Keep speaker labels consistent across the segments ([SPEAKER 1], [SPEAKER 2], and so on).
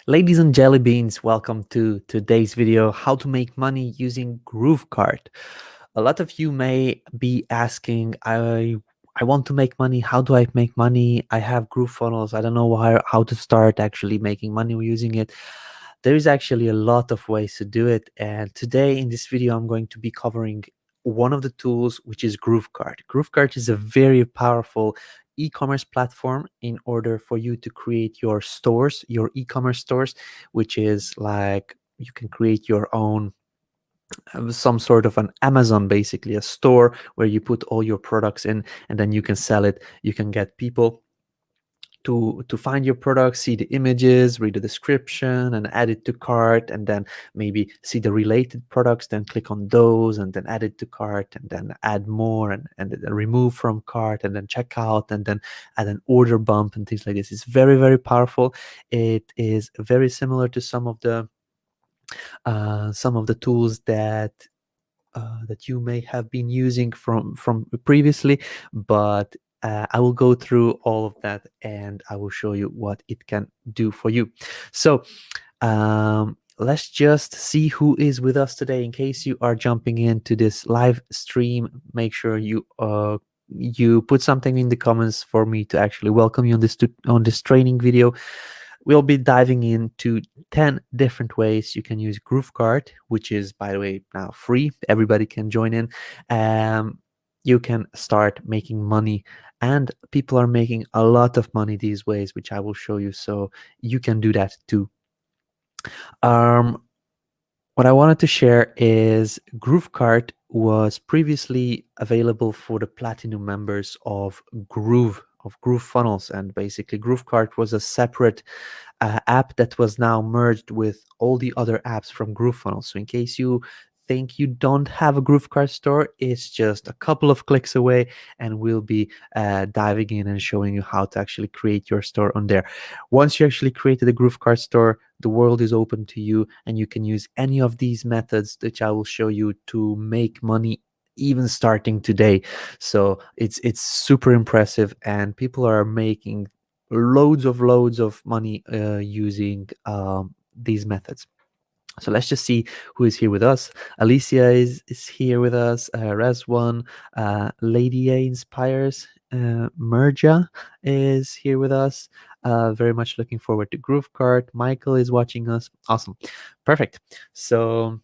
[SPEAKER 1] Ladies and jelly beans, welcome to today's video, how to make money using GrooveKart. A lot of you may be asking, I want to make money. How do I make money? I have GrooveFunnels. I don't know how to start actually making money using it. There is actually a lot of ways to do it. And today in this video, I'm going to be covering one of the tools, which is GrooveKart. GrooveKart is a very powerful e-commerce platform in order for you to create your stores, your e-commerce stores, which is like you can create your own some sort of an Amazon, basically a store where you put all your products in and then you can sell it. You can get people to find your product, see the images, read the description, and add it to cart, and then maybe see the related products, then click on those, and then add it to cart, and then add more, and then remove from cart, and then check out, and then add an order bump and things like this. It's very, very powerful. It is very similar to some of the tools that you may have been using from previously, but I will go through all of that and I will show you what it can do for you. So let's just see who is with us today. In case you are jumping into this live stream, make sure you put something in the comments for me to actually welcome you on this training video. We'll be diving into 10 different ways you can use GrooveKart, which is, by the way, now free. Everybody can join in. You can start making money, and people are making a lot of money these ways, which I will show you, so you can do that too. What I wanted to share is GrooveKart was previously available for the platinum members of GrooveFunnels, and basically GrooveKart was a separate app that was now merged with all the other apps from GrooveFunnels. So in case you think you don't have a GrooveKart store, it's just a couple of clicks away, and we'll be diving in and showing you how to actually create your store on there. Once you actually created a GrooveKart store, the world is open to you, and you can use any of these methods that I will show you to make money even starting today. So it's super impressive, and people are making loads of money using these methods. So let's just see who is here with us. Alicia is here with us. Reswan, Lady A Inspires, Merja is here with us. Very much looking forward to GrooveKart. Michael is watching us. Awesome, perfect. So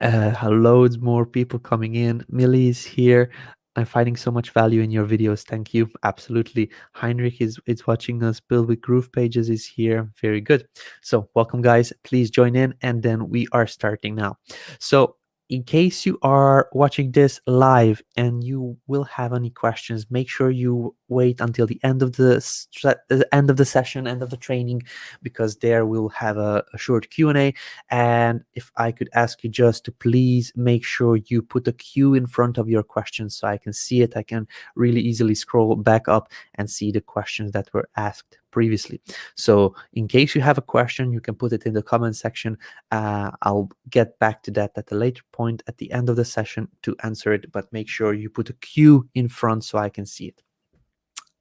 [SPEAKER 1] loads more people coming in. Millie is here. I'm finding so much value in your videos. Thank you. Absolutely. Heinrich is watching us. Build with Groove Pages is here. Very good. So welcome, guys. Please join in, and then we are starting now. So in case you are watching this live and you will have any questions, make sure you wait until the end of the session, end of the training, because there we'll have a short Q&A. And if I could ask you just to please make sure you put a Q in front of your questions so I can see it. I can really easily scroll back up and see the questions that were asked previously. So in case you have a question, you can put it in the comment section. I'll get back to that at a later point at the end of the session to answer it, but make sure you put a Q in front so I can see it.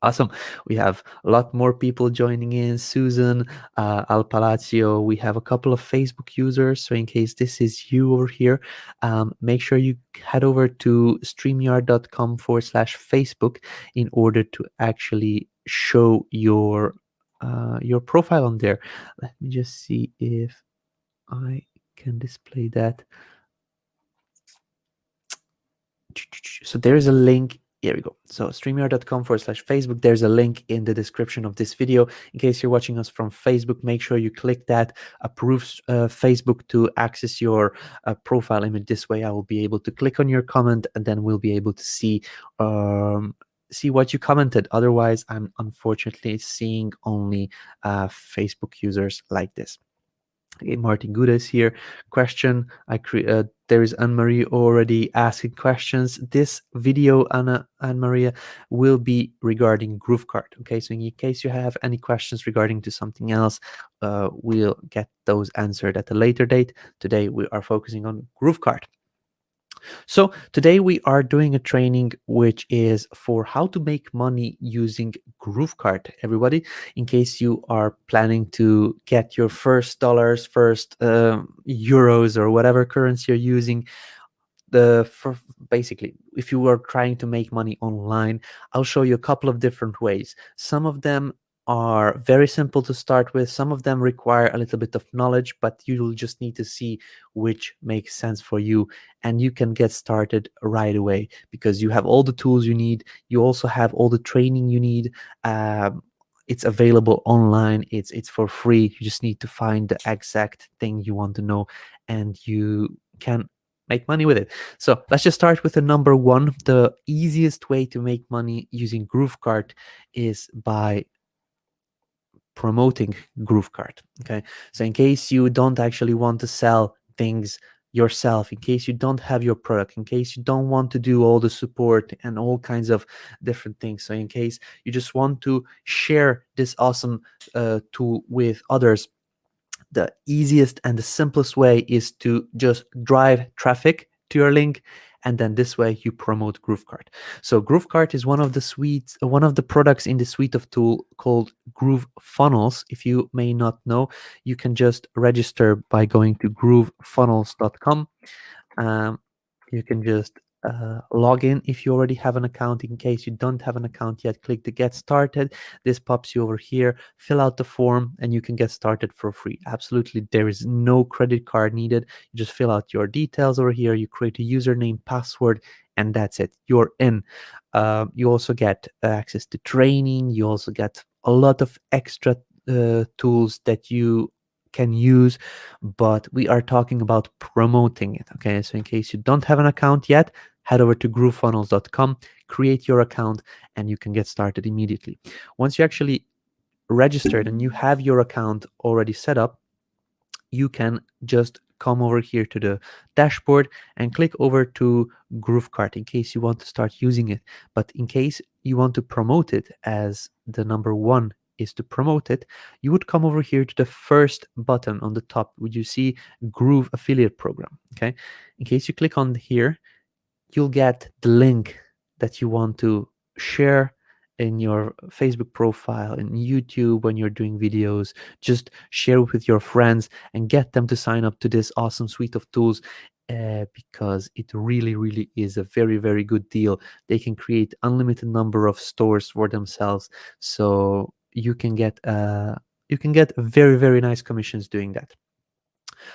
[SPEAKER 1] Awesome. We have a lot more people joining in. Susan, Al Palacio. We have a couple of Facebook users. So in case this is you over here, make sure you head over to streamyard.com/Facebook in order to actually show your profile on there. Let me just see if I can display that. So there is a link. Here we go. So streamyard.com/Facebook. There's a link in the description of this video. In case you're watching us from Facebook, make sure you click that. Approves Facebook to access your profile image. This way I will be able to click on your comment, and then we'll be able to see what you commented. Otherwise, I'm unfortunately seeing only Facebook users like this. Okay, Martin Guda is here. Question: there is Anne-Marie already asking questions. This video, Anne-Maria, will be regarding GrooveKart. Okay, so in case you have any questions regarding to something else, we'll get those answered at a later date. Today we are focusing on GrooveKart. So today we are doing a training which is for how to make money using GrooveKart, everybody, in case you are planning to get your first dollars, first euros, or whatever currency you're using. Basically, if you are trying to make money online, I'll show you a couple of different ways. Some of them are very simple to start with, some of them require a little bit of knowledge, but you'll just need to see which makes sense for you, and you can get started right away because you have all the tools you need. You also have all the training you need. It's available online. It's for free. You just need to find the exact thing you want to know, and you can make money with it. So let's just start with the number one. The easiest way to make money using GrooveKart is by promoting GrooveKart. Okay, so in case you don't actually want to sell things yourself, in case you don't have your product, in case you don't want to do all the support and all kinds of different things, so in case you just want to share this awesome tool with others, the easiest and the simplest way is to just drive traffic to your link, and then this way you promote GrooveKart. So GrooveKart is one of the products in the suite of tool called GrooveFunnels. If you may not know, you can just register by going to groovefunnels.com. um, you can just log in if you already have an account. In case you don't have an account yet, click the get started. This pops you over here, fill out the form, and you can get started for free. Absolutely, there is no credit card needed. You just fill out your details over here, you create a username, password, and that's it, you're in. You also get access to training. You also get a lot of extra tools that you can use, but we are talking about promoting it. Okay, so in case you don't have an account yet, head over to groovefunnels.com, create your account, and you can get started immediately. Once you actually registered and you have your account already set up, you can just come over here to the dashboard and click over to GrooveKart in case you want to start using it. But in case you want to promote it, as the number one is to promote it, you would come over here to the first button on the top. Would you see Groove Affiliate Program? Okay, in case you click on here, you'll get the link that you want to share in your Facebook profile, in YouTube, when you're doing videos. Just share it with your friends and get them to sign up to this awesome suite of tools, because it really, really is a very, very good deal. They can create unlimited number of stores for themselves, so you can get very, very nice commissions doing that.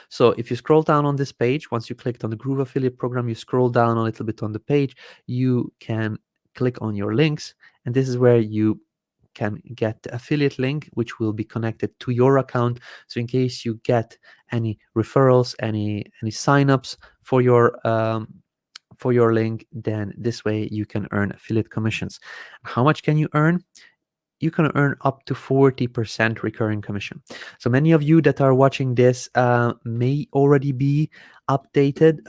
[SPEAKER 1] So if you scroll down on this page, once you clicked on the Groove Affiliate Program, you scroll down a little bit on the page, you can click on your links, and this is where you can get the affiliate link, which will be connected to your account. So in case you get any referrals, any signups for your link, then this way you can earn affiliate commissions. How much can you earn? You can earn up to 40% recurring commission. So many of you that are watching this may already be upgraded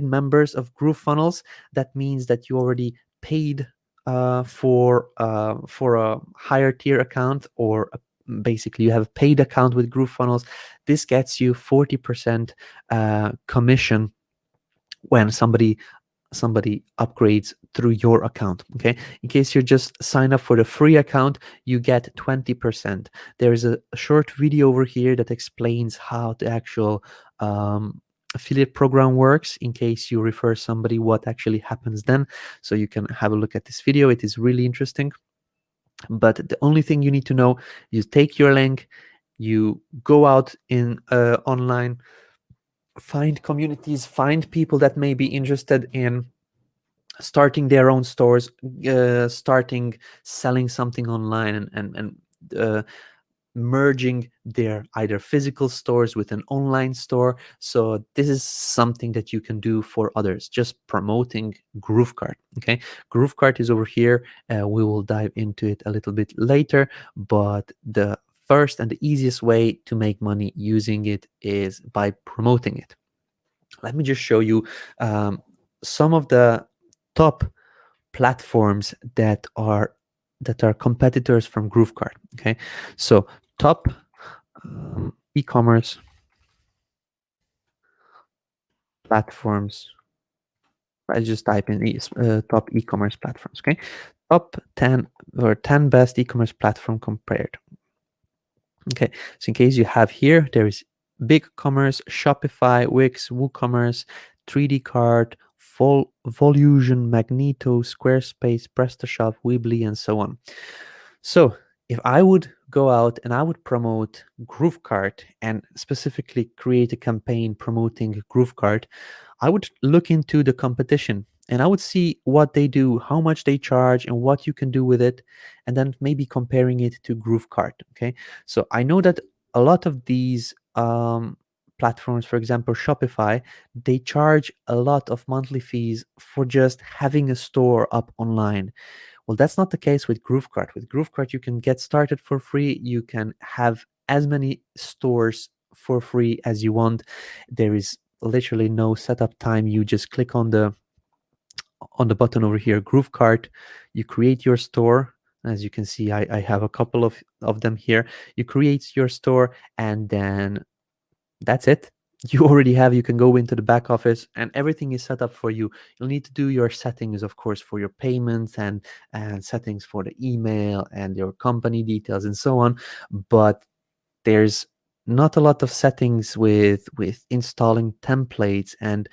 [SPEAKER 1] members of GrooveFunnels. That means that you already paid for a higher tier account, or basically you have a paid account with GrooveFunnels. This gets you 40% commission when somebody upgrades through your account. Okay, in case you're just sign up for the free account, you get 20%. There is a short video over here that explains how the actual affiliate program works, in case you refer somebody, what actually happens then. So you can have a look at this video. It is really interesting. But the only thing you need to know, you take your link, you go out in online, find communities, find people that may be interested in starting their own stores, starting selling something online, and merging their either physical stores with an online store. So this is something that you can do for others, just promoting GrooveKart. Okay, GrooveKart is over here. We will dive into it a little bit later, but the first and the easiest way to make money using it is by promoting it. Let me just show you some of the top platforms that are competitors from GrooveKart. Okay, so top e-commerce platforms. I just type in top e-commerce platforms. Okay, top 10 or 10 best e-commerce platform compared. Okay, so in case you have here, there is BigCommerce, Shopify, Wix, WooCommerce, 3D Cart, Volusion, Magneto, Squarespace, PrestaShop, Weebly, and so on. So if I would go out and I would promote GrooveKart and specifically create a campaign promoting GrooveKart, I would look into the competition and I would see what they do, how much they charge, and what you can do with it, and then maybe comparing it to GrooveKart. Okay, so I know that a lot of these platforms, for example, Shopify, they charge a lot of monthly fees for just having a store up online. Well, that's not the case with GrooveKart. With GrooveKart, you can get started for free. You can have as many stores for free as you want. There is literally no setup time. You just click on the button over here, GrooveKart. You create your store. As you can see, I have a couple of them here. You create your store, and then that's it. You can go into the back office and everything is set up for you. You'll need to do your settings, of course, for your payments and settings for the email and your company details and so on. But there's not a lot of settings with installing templates and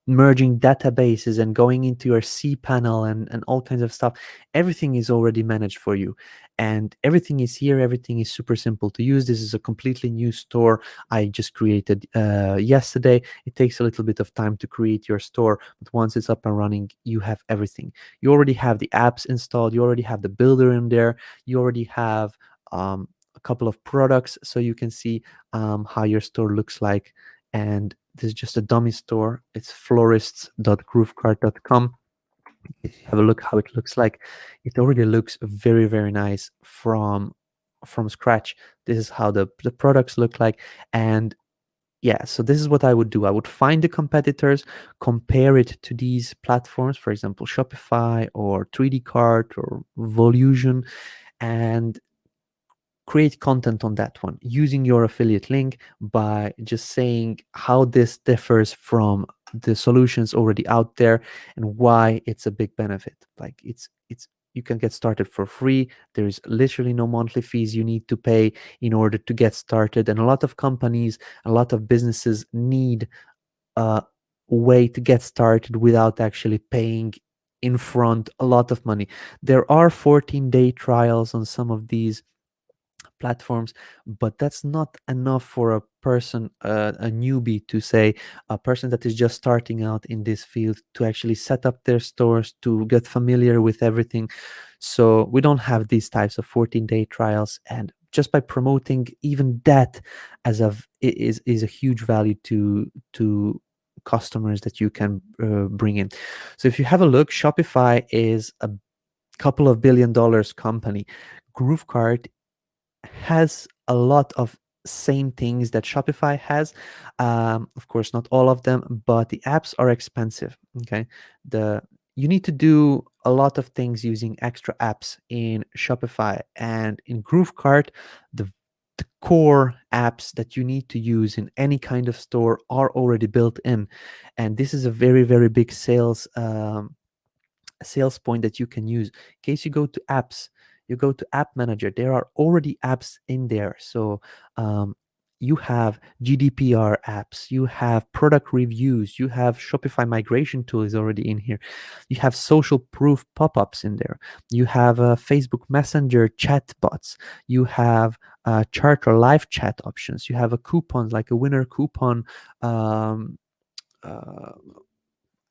[SPEAKER 1] merging databases and going into your cPanel and all kinds of stuff. Everything is already managed for you, and everything is here. Everything is super simple to use. This is a completely new store I just created yesterday. It takes a little bit of time to create your store, but once it's up and running, you have everything. You already have the apps installed. You already have the builder in there. You already have a couple of products so you can see how your store looks like. And this is just a dummy store. It's florists.groovekart.com. If you have a look how it looks like, it already looks very, very nice from scratch. This is how the products look like. And yeah, so this is what I would do. I would find the competitors, compare it to these platforms, for example, Shopify or 3D Cart or Volusion, and create content on that one using your affiliate link by just saying how this differs from the solutions already out there and why it's a big benefit. Like it's you can get started for free. There is literally no monthly fees you need to pay in order to get started, and a lot of companies, a lot of businesses need a way to get started without actually paying in front a lot of money. There are 14-day trials on some of these platforms, but that's not enough for a person, a newbie, to say, a person that is just starting out in this field, to actually set up their stores, to get familiar with everything. So we don't have these types of 14-day trials, and just by promoting even that as of is a huge value to customers that you can bring in. So if you have a look, Shopify is a couple of $1 billion company. GrooveKart has a lot of same things that Shopify has. Of course, not all of them, but the apps are expensive. Okay, the you need to do a lot of things using extra apps in Shopify, and in GrooveKart, the core apps that you need to use in any kind of store are already built in, and this is a very, very big sales point that you can use. In case you go to apps, you go to app manager, there are already apps in there. So you have GDPR apps, you have product reviews, you have Shopify migration tool is already in here, you have social proof pop-ups in there, you have Facebook Messenger chat bots, you have chart or live chat options, you have a coupon like a winner coupon um, uh,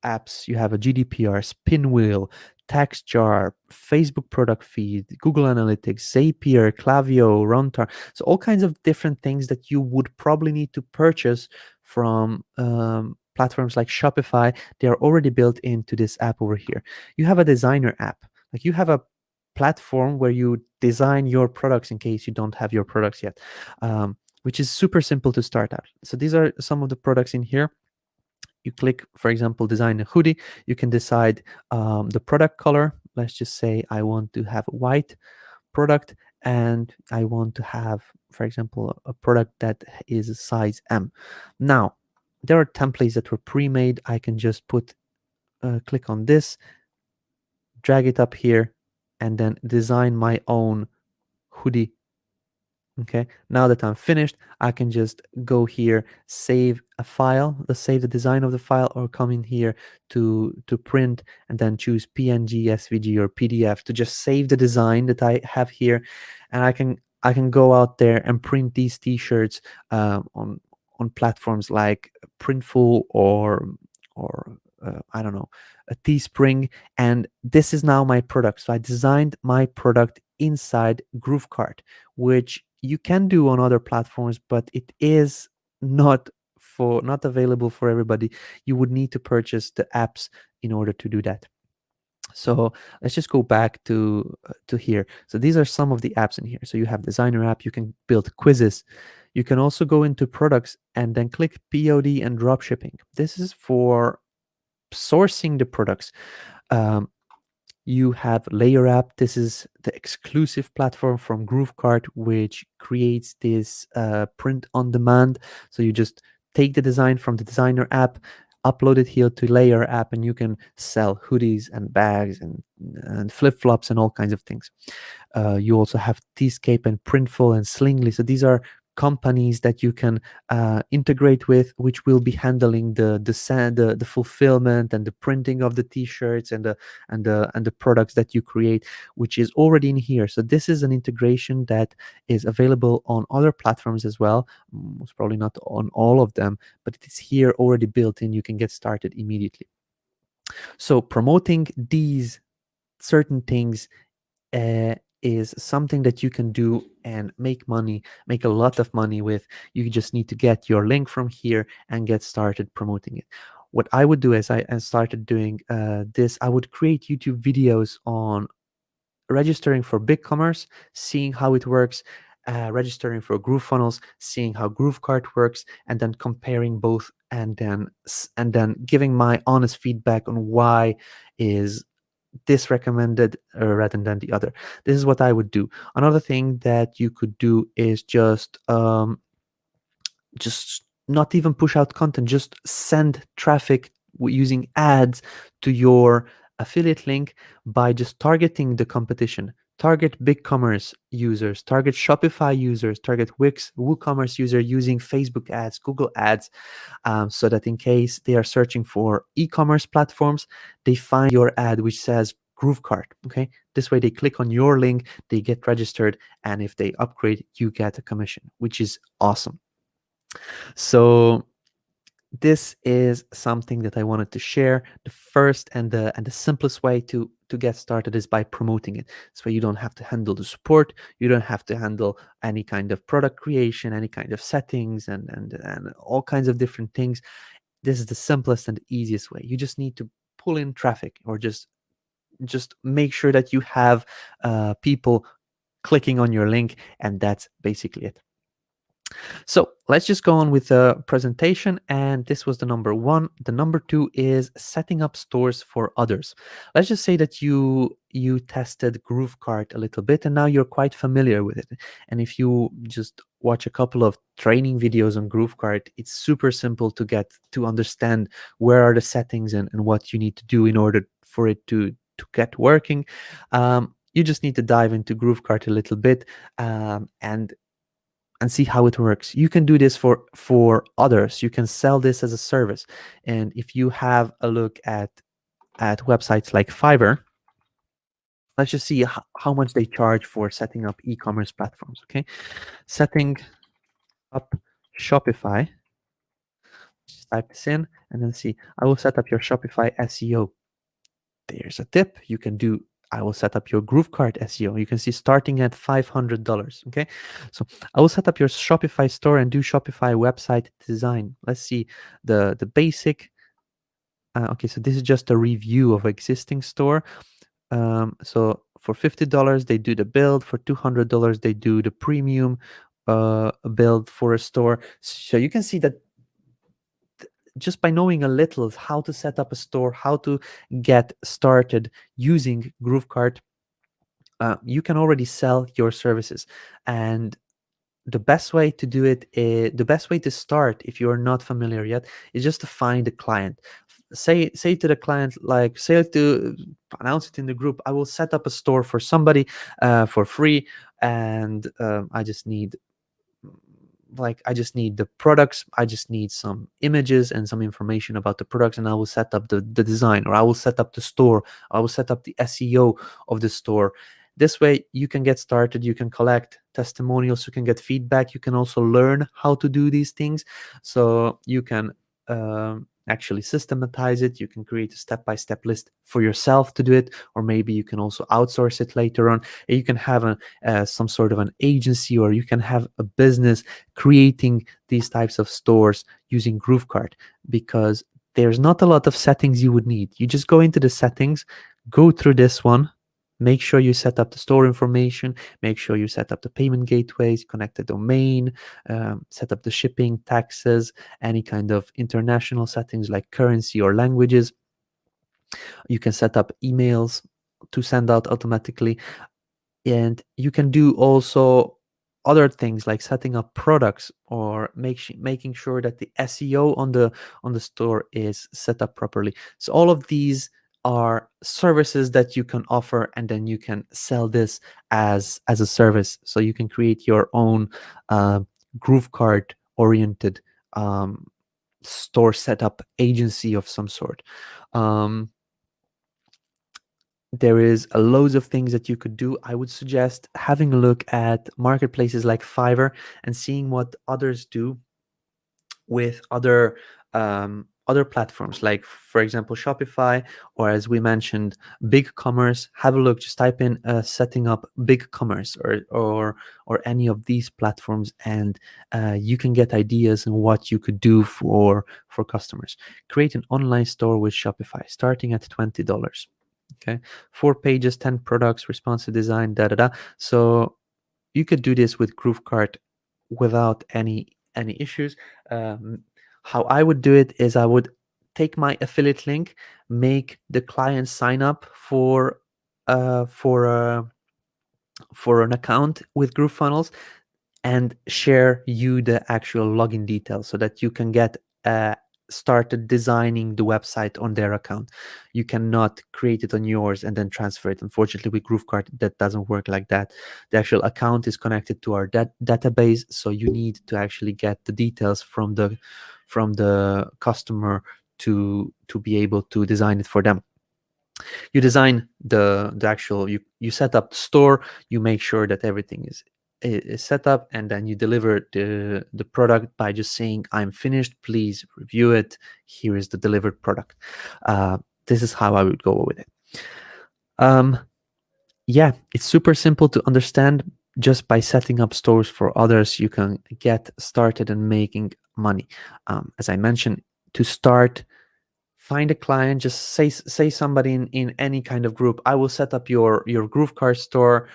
[SPEAKER 1] apps. You have a GDPR, Spinwheel, TaxJar, Facebook product feed, Google Analytics, Zapier, Klaviyo, Runtar. So all kinds of different things that you would probably need to purchase from platforms like Shopify. They are already built into this app over here. You have a designer app. Like you have a platform where you design your products in case you don't have your products yet, which is super simple to start out. So these are some of the products in here. You click, for example, design a hoodie. You can decide the product color. Let's just say I want to have a white product, and I want to have, for example, a product that is a size M. Now, there are templates that were pre-made. I can just click on this, drag it up here, and then design my own hoodie. Okay, now that I'm finished, I can just go here, save a file, let's save the design of the file, or come in here to print, and then choose PNG, SVG, or PDF to just save the design that I have here. And I can go out there and print these t-shirts on platforms like Printful or I don't know, a Teespring. And this is now my product. So I designed my product inside GrooveKart, which you can do on other platforms, but it is not available for everybody. You would need to purchase the apps in order to do that. So let's just go back to here. So these are some of the apps in here. So you have designer app, you can build quizzes. You can also go into products and then click POD and dropshipping. This is for sourcing the products. Um, you have Layer app. This is the exclusive platform from GrooveKart, which creates this print on demand. So you just take the design from the designer app, upload it here to Layer app, and you can sell hoodies and bags and flip-flops and all kinds of things. You also have Tscape and Printful and Slingly. So these are companies that you can integrate with, which will be handling the fulfillment and the printing of the t-shirts and the products that you create, which is already in here. So this is an integration that is available on other platforms as well. Most probably not on all of them, but it is here already built in. You can get started immediately. So promoting these certain things is something that you can do and make money, make a lot of money with. You just need to get your link from here and get started promoting it. What I would do is I started doing this. I would create YouTube videos on registering for BigCommerce, seeing how it works, registering for GrooveFunnels, seeing how GrooveKart works, and then comparing both, and then giving my honest feedback on why is this recommended rather than the other. This is what I would do. Another thing that you could do is just not even push out content, just send traffic using ads to your affiliate link by just targeting the competition. Target BigCommerce users, target Shopify users, target Wix, WooCommerce user using Facebook ads, Google ads, so that in case they are searching for e-commerce platforms, they find your ad which says GrooveKart. Okay, this way they click on your link, they get registered, and if they upgrade, you get a commission, which is awesome. So this is something that I wanted to share. The first and the simplest way to get started is by promoting it. This way you don't have to handle the support, you don't have to handle any kind of product creation, any kind of settings, and all kinds of different things. This is the simplest and easiest way. You just need to pull in traffic, or just make sure that you have people clicking on your link, and that's basically it. So let's just go on with the presentation. And this was the number one. The number two is setting up stores for others. Let's just say that you tested GrooveKart a little bit and now you're quite familiar with it. And if you just watch a couple of training videos on GrooveKart, it's super simple to understand where are the settings and what you need to do in order for it to get working. You just need to dive into GrooveKart a little bit, and see how it works. You can do this for others. You can sell this as a service. And if you have a look at websites like Fiverr, let's just see how much they charge for setting up e-commerce platforms. Okay, setting up Shopify. Just type this in and then see. I will set up your Shopify SEO. There's a tip you can do. I will set up your GrooveKart SEO. You can see starting at $500. Okay, so I will set up your Shopify store and do Shopify website design. Let's see the basic. Okay, so this is just a review of existing store. So for $50 they do the build. For $200 they do the premium build for a store. So you can see that just by knowing a little how to set up a store, how to get started using GrooveKart, you can already sell your services. And the best way to do it is, the best way to start if you are not familiar yet, is just to find a client. Say to the client, like, say to announce it in the group, I will set up a store for somebody for free, and I just need the products. I just need some images and some information about the products, and I will set up the design, or I will set up the store. I will set up the SEO of the store. This way you can get started, you can collect testimonials, you can get feedback, you can also learn how to do these things. So you can actually systematize it. You can create a step-by-step list for yourself to do it, or maybe you can also outsource it later on. You can have some sort of an agency, or you can have a business creating these types of stores using GrooveKart, because there's not a lot of settings you would need. You just go into the settings, go through this one, make sure you set up the store information, make sure you set up the payment gateways, connect the domain, set up the shipping, taxes, any kind of international settings like currency or languages. You can set up emails to send out automatically, and you can do also other things like setting up products, or making sure that the SEO on the store is set up properly. So all of these are services that you can offer, and then you can sell this as a service. So you can create your own GrooveKart oriented store setup agency of some sort. um, there is a loads of things that you could do. I would suggest having a look at marketplaces like Fiverr and seeing what others do with other platforms, like for example Shopify, or as we mentioned, BigCommerce. Have a look, just type in setting up BigCommerce, or any of these platforms, and you can get ideas on what you could do for customers. Create an online store with Shopify starting at $20. Okay, 4 pages, 10 products, responsive design, da da da. So you could do this with GrooveKart without any issues. um, how I would do it is, I would take my affiliate link, make the client sign up for uh, for uh, for an account with GrooveFunnels, and share you the actual login details, so that you can get started designing the website on their account. You cannot create it on yours and then transfer it. Unfortunately, with GrooveKart, that doesn't work like that. The actual account is connected to our database, so you need to actually get the details from the customer to be able to design it for them. You design the actual, you set up the store, you make sure that everything is set up, and then you deliver the product by just saying, I'm finished, please review it, here is the delivered product. This is how I would go with it. Yeah, it's super simple to understand. Just by setting up stores for others, you can get started and making money. As I mentioned, to start, find a client. Just say somebody in any kind of group, I will set up your GrooveKart store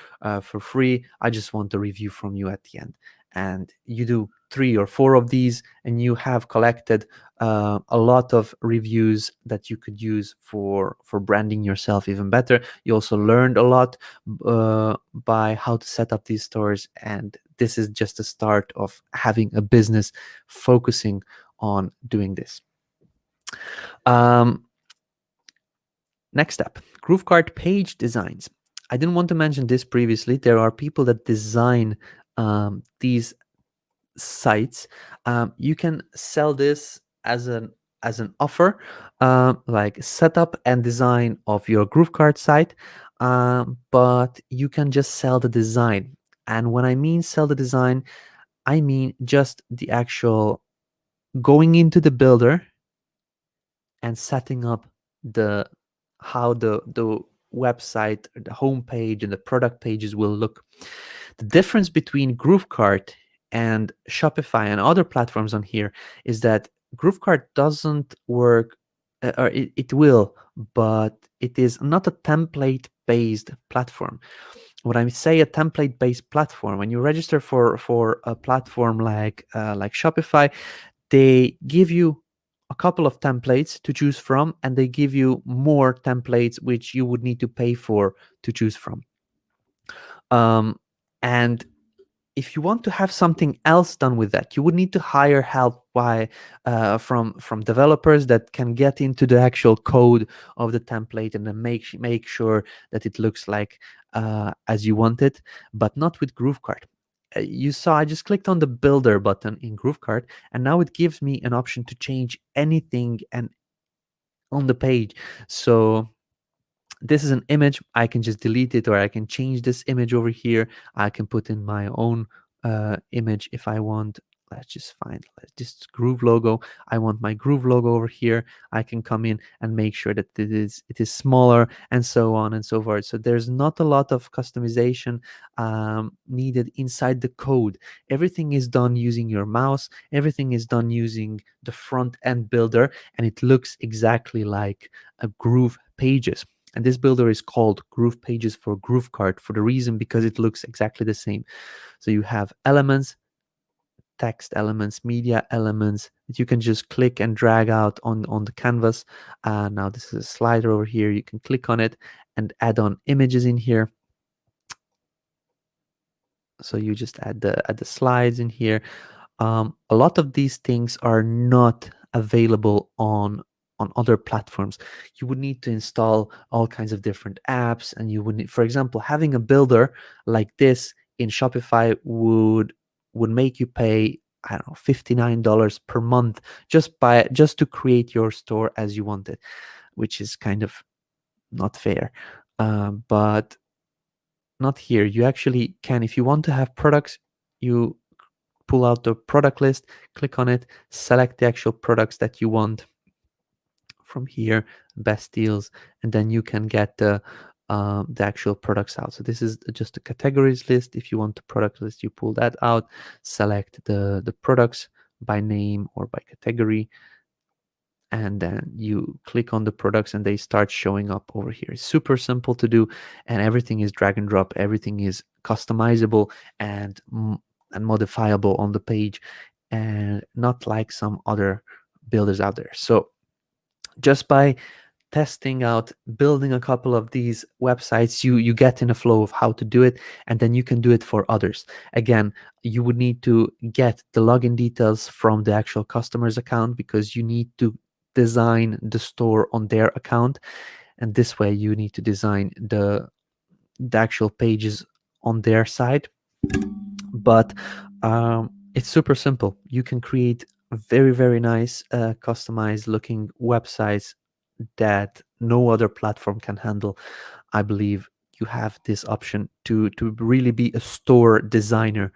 [SPEAKER 1] for free. I just want a review from you at the end. And you do 3 or 4 of these, and you have collected a lot of reviews that you could use for branding yourself even better. You also learned a lot by how to set up these stores, and this is just the start of having a business focusing on doing this. Next step, GrooveKart page designs. I didn't want to mention this previously. There are people that design these sites. You can sell this as an offer, like setup and design of your GrooveKart site, but you can just sell the design. And when I mean sell the design, I mean just the actual going into the builder and setting up the how the website, the homepage, and the product pages will look. The difference between GrooveKart and Shopify and other platforms on here is that GrooveKart doesn't work, or it will, but it is not a template-based platform. When I say a template-based platform, when you register for a platform like Shopify, they give you a couple of templates to choose from, and they give you more templates which you would need to pay for to choose from. And if you want to have something else done with that, you would need to hire help from developers that can get into the actual code of the template and then make sure that it looks like as you want it, but not with GrooveKart. You saw I just clicked on the builder button in GrooveKart, and now it gives me an option to change anything and on the page. So this is an image. I can just delete it, or I can change this image over here. I can put in my own image if I want. Let's just find this Groove logo. I want my Groove logo over here. I can come in and make sure that it is smaller, and so on and so forth. So there's not a lot of customization needed inside the code. Everything is done using your mouse. Everything is done using the front end builder, and it looks exactly like a Groove pages. And this builder is called Groove Pages for GrooveKart for the reason because it looks exactly the same. So you have elements, text elements, media elements that you can just click and drag out on the canvas. Now this is a slider over here. You can click on it and add on images in here. So you just add the slides in here. A lot of these things are not available on other platforms. You would need to install all kinds of different apps, and you would need, for example, having a builder like this in Shopify would make you pay, I don't know, $59 per month just to create your store as you want it, which is kind of not fair. But not here. You actually can, if you want to have products, you pull out the product list, click on it, select the actual products that you want from here, best deals, and then you can get the actual products out. So this is just a categories list. If you want the product list, you pull that out, select the products by name or by category, and then you click on the products and they start showing up over here. It's super simple to do, and everything is drag and drop. Everything is customizable and modifiable on the page, and not like some other builders out there. So just by testing out, building a couple of these websites, you get in a flow of how to do it, and then you can do it for others. Again, you would need to get the login details from the actual customer's account because you need to design the store on their account, and this way you need to design the actual pages on their side. But it's super simple. You can create very, very nice customized looking websites that no other platform can handle. I believe you have this option to really be a store designer,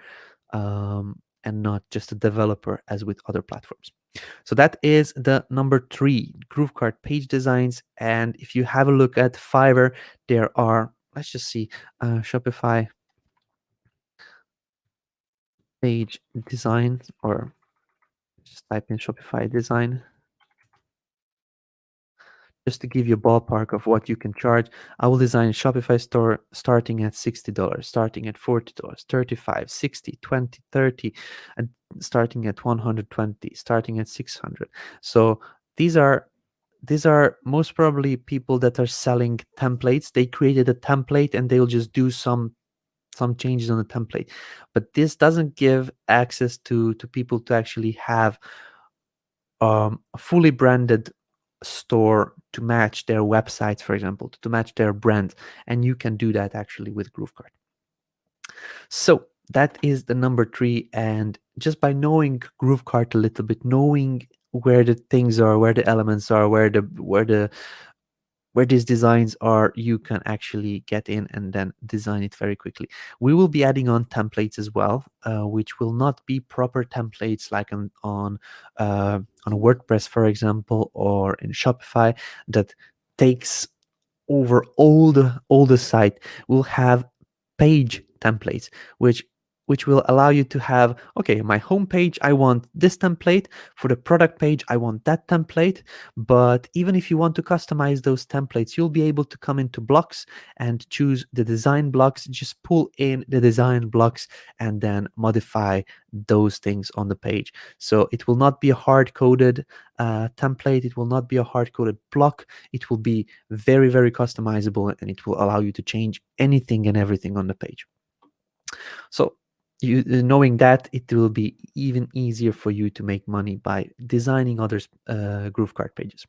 [SPEAKER 1] and not just a developer as with other platforms. So that is the number 3, GrooveKart page designs. And if you have a look at Fiverr, there are, let's just see, Shopify page design, or just type in Shopify design, just to give you a ballpark of what you can charge. I will design a Shopify store starting at $60, starting at $40, 35, 60, 20, 30, and starting at 120, starting at 600. So these are most probably people that are selling templates. They created a template and they'll just do some changes on the template. But this doesn't give access to people to actually have a fully branded store to match their websites, for example, to match their brand. And you can do that actually with GrooveKart. So that is the number 3. And just by knowing GrooveKart a little bit, knowing where the things are, where the elements are, where these designs are, you can actually get in and then design it very quickly. We will be adding on templates as well, which will not be proper templates like on WordPress, for example, or in Shopify, that takes over all the site. We'll have page templates, which will allow you to have, okay, my home page, I want this template. For the product page, I want that template. But even if you want to customize those templates, you'll be able to come into blocks and choose the design blocks, just pull in the design blocks and then modify those things on the page. So it will not be a hard-coded template. It will not be a hard-coded block. It will be very, very customizable, and it will allow you to change anything and everything on the page. So knowing that, it will be even easier for you to make money by designing others' GrooveKart pages.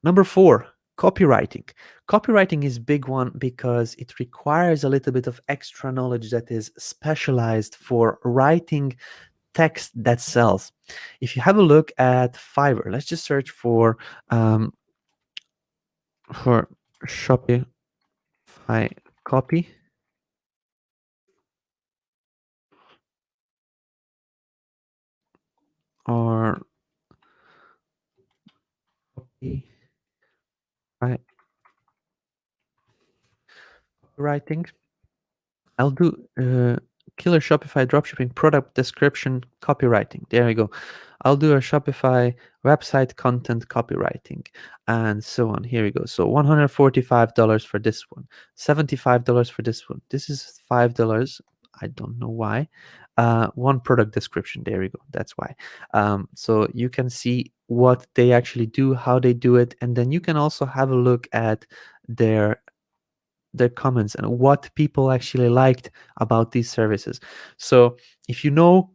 [SPEAKER 1] Number 4, copywriting. Copywriting is big one because it requires a little bit of extra knowledge that is specialized for writing text that sells. If you have a look at Fiverr, let's just search for Shopify copy or copywriting. I'll do killer Shopify dropshipping product description copywriting. There we go. I'll do a Shopify website content copywriting and so on. Here we go. So $145 for this one, $75 for this one. This is $5. I don't know why. One product description. There we go. That's why. So you can see what they actually do, how they do it, and then you can also have a look at their comments and what people actually liked about these services. So if you know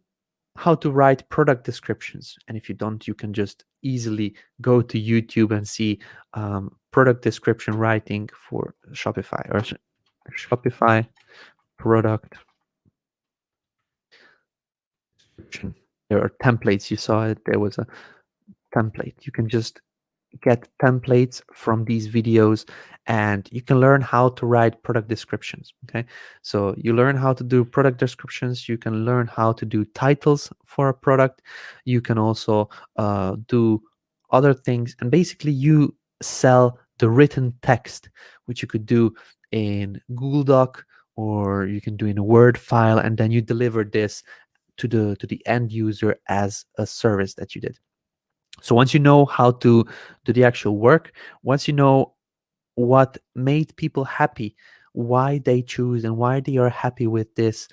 [SPEAKER 1] how to write product descriptions, and if you don't, you can just easily go to YouTube and see product description writing for Shopify, or Shopify product description. There are templates. You saw it. There was a template. You can just get templates from these videos, and you can learn how to write product descriptions. Okay, so you learn how to do product descriptions, you can learn how to do titles for a product, you can also do other things, and basically you sell the written text, which you could do in Google Doc, or you can do in a Word file, and then you deliver this to the end user as a service that you did. So once you know how to do the actual work, once you know what made people happy, why they choose and why they are happy with this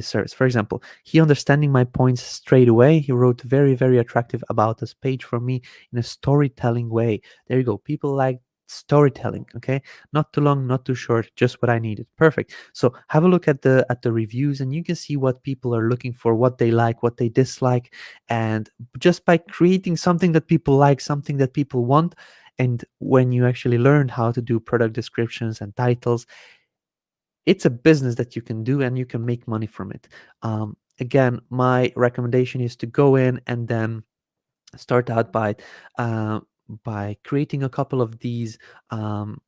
[SPEAKER 1] service. For example, he understanding my points straight away. He wrote very attractive about this page for me in a storytelling way. There you go. People like storytelling. Okay, not too long, not too short, just what I needed. Perfect. So have a look at the reviews, and you can see what people are looking for, what they like, what they dislike, and just by creating something that people like, something that people want. And when you actually learn how to do product descriptions and titles, it's a business that you can do and you can make money from it. Again, my recommendation is to go in and then start out uh, by creating a couple of these um,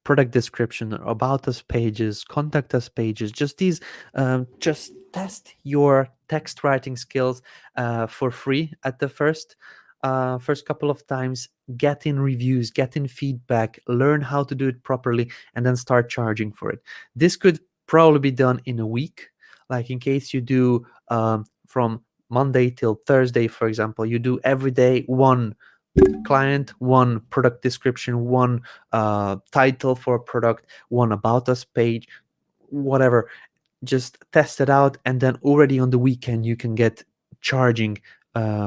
[SPEAKER 1] product description or about us pages, contact us pages, just these, just test your text writing skills for free at the first couple of times, get in reviews, get in feedback, learn how to do it properly, and then start charging for it. This could probably be done in a week. Like in case you do from Monday till Thursday, for example, you do every day one client, one product description, one title for a product, one about us page, whatever. Just test it out, and then already on the weekend you can get charging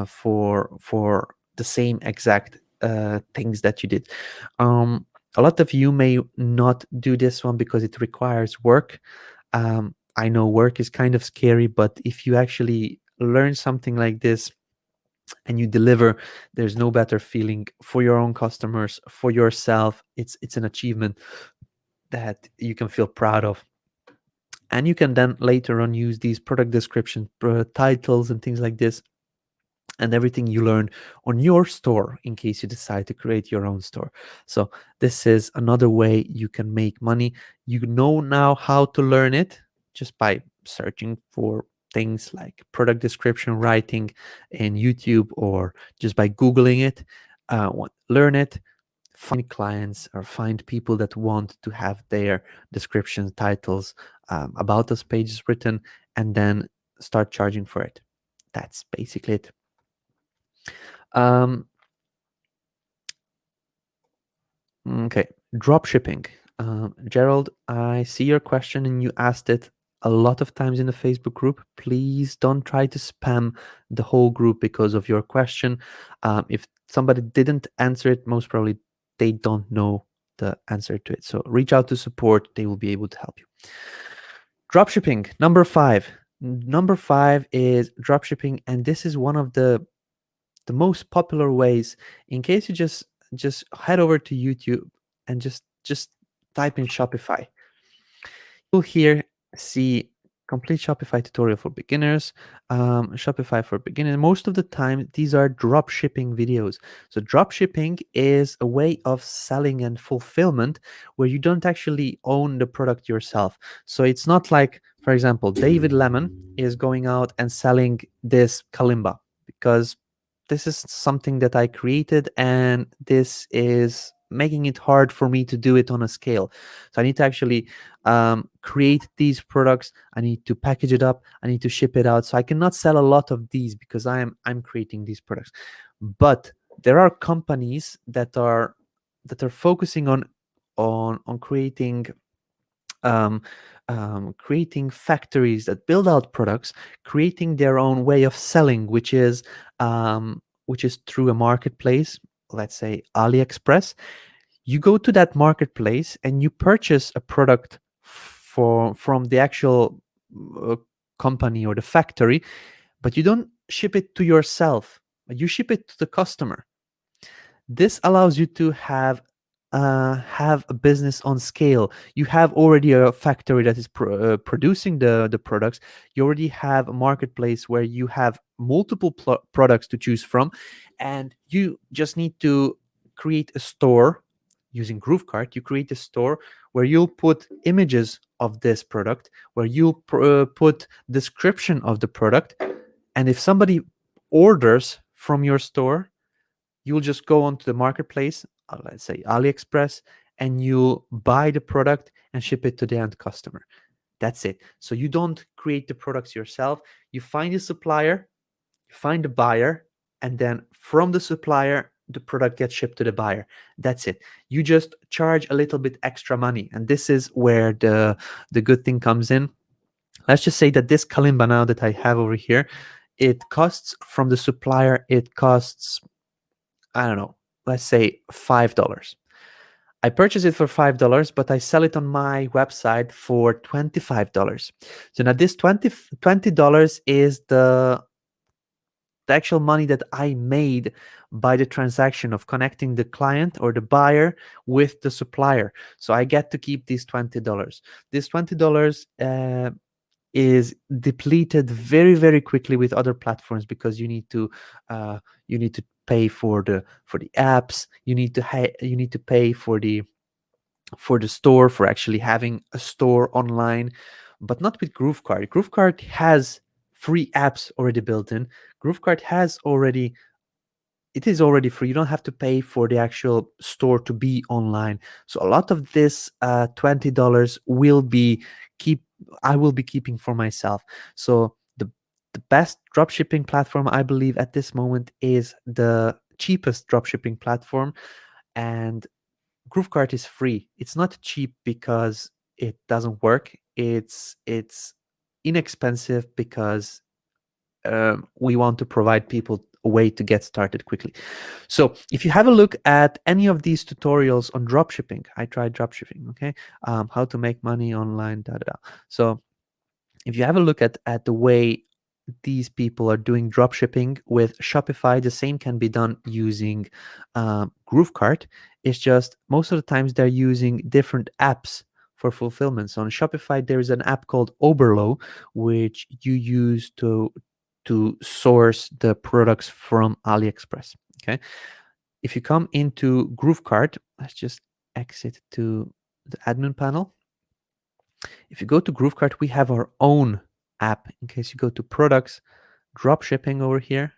[SPEAKER 1] for the same exact things that you did. A lot of you may not do this one because it requires work. I know work is kind of scary, but if you actually learn something like this and you deliver, there's no better feeling for your own customers, for yourself. It's an achievement that you can feel proud of, and you can then later on use these product description titles and things like this and everything you learn on your store in case you decide to create your own store. So this is another way you can make money. You know now how to learn it just by searching for things like product description writing in YouTube, or just by Googling it. Learn it, find clients or find people that want to have their description titles, about us pages written, and then start charging for it. That's basically it. Um, okay, drop shipping. Gerald, I see your question and you asked it a lot of times in the Facebook group. Please don't try to spam the whole group because of your question. If somebody didn't answer it, most probably they don't know the answer to it. So reach out to support, they will be able to help you. Dropshipping, number five. Number five is dropshipping, and this is one of the most popular ways. In case you just head over to YouTube and just type in Shopify, you'll here see complete Shopify tutorial for beginners, Shopify for beginners. Most of the time, these are drop shipping videos. So drop shipping is a way of selling and fulfillment where you don't actually own the product yourself. So it's not like, for example, David Lemon is going out and selling this kalimba because this is something that I created and this is making it hard for me to do it on a scale. So I need to actually create these products. I need to package it up. I need to ship it out. So I cannot sell a lot of these because I'm creating these products. But there are companies that are focusing on um, creating factories that build out products, creating their own way of selling, which is through a marketplace, let's say AliExpress. You go to that marketplace and you purchase a product from the actual uh, company or the factory, but you don't ship it to yourself. You ship it to the customer. This allows you to have a business on scale. You have already a factory that is producing the products. You already have a marketplace where you have multiple products to choose from, and you just need to create a store using GrooveKart. You create a store where you'll put images of this product, where you'll put description of the product, and if somebody orders from your store, you'll just go onto the marketplace, let's say AliExpress, and you'll buy the product and ship it to the end customer. That's it. So you don't create the products yourself. You find a supplier, you find a buyer, and then from the supplier, the product gets shipped to the buyer. That's it. You just charge a little bit extra money. And this is where the good thing comes in. Let's just say that this kalimba now that I have over here, it costs from the supplier, it costs, I don't know, let's say $5. I purchase it for $5, but I sell it on my website for $25. So now this $20 is the actual money that I made by the transaction of connecting the client or the buyer with the supplier. So I get to keep these $20. This $20 is depleted very, very quickly with other platforms because you need to pay for the apps. You need to pay for the store, for actually having a store online, but not with GrooveKart. GrooveKart has free apps already built in. GrooveKart has already it is already free. You don't have to pay for the actual store to be online. So a lot of this $20 will be keep I will be keeping for myself. So the best dropshipping platform I believe at this moment is the cheapest dropshipping platform, and GrooveKart is free. It's not cheap because it doesn't work. It's inexpensive because we want to provide people a way to get started quickly. So if you have a look at any of these tutorials on dropshipping, I tried dropshipping, okay, how to make money online, da da da. So if you have a look at the way these people are doing dropshipping with Shopify, the same can be done using GrooveKart. It's just most of the times they're using different apps for fulfillment. So on Shopify, there is an app called Oberlo, which you use to source the products from AliExpress. Okay. If you come into GrooveKart, let's just exit to the admin panel. If you go to GrooveKart, we have our own app. In case you go to products, dropshipping over here,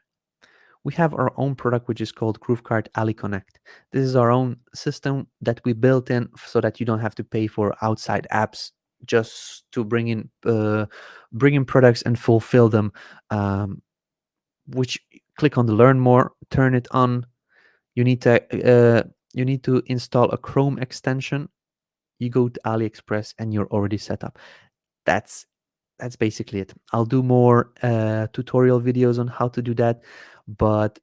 [SPEAKER 1] we have our own product which is called GrooveKart Ali Connect. This is our own system that we built in so that you don't have to pay for outside apps just to bring in products and fulfill them. Which click on the learn more, turn it on. You need to install a Chrome extension. You go to AliExpress and you're already set up. That's basically it. I'll do more tutorial videos on how to do that, but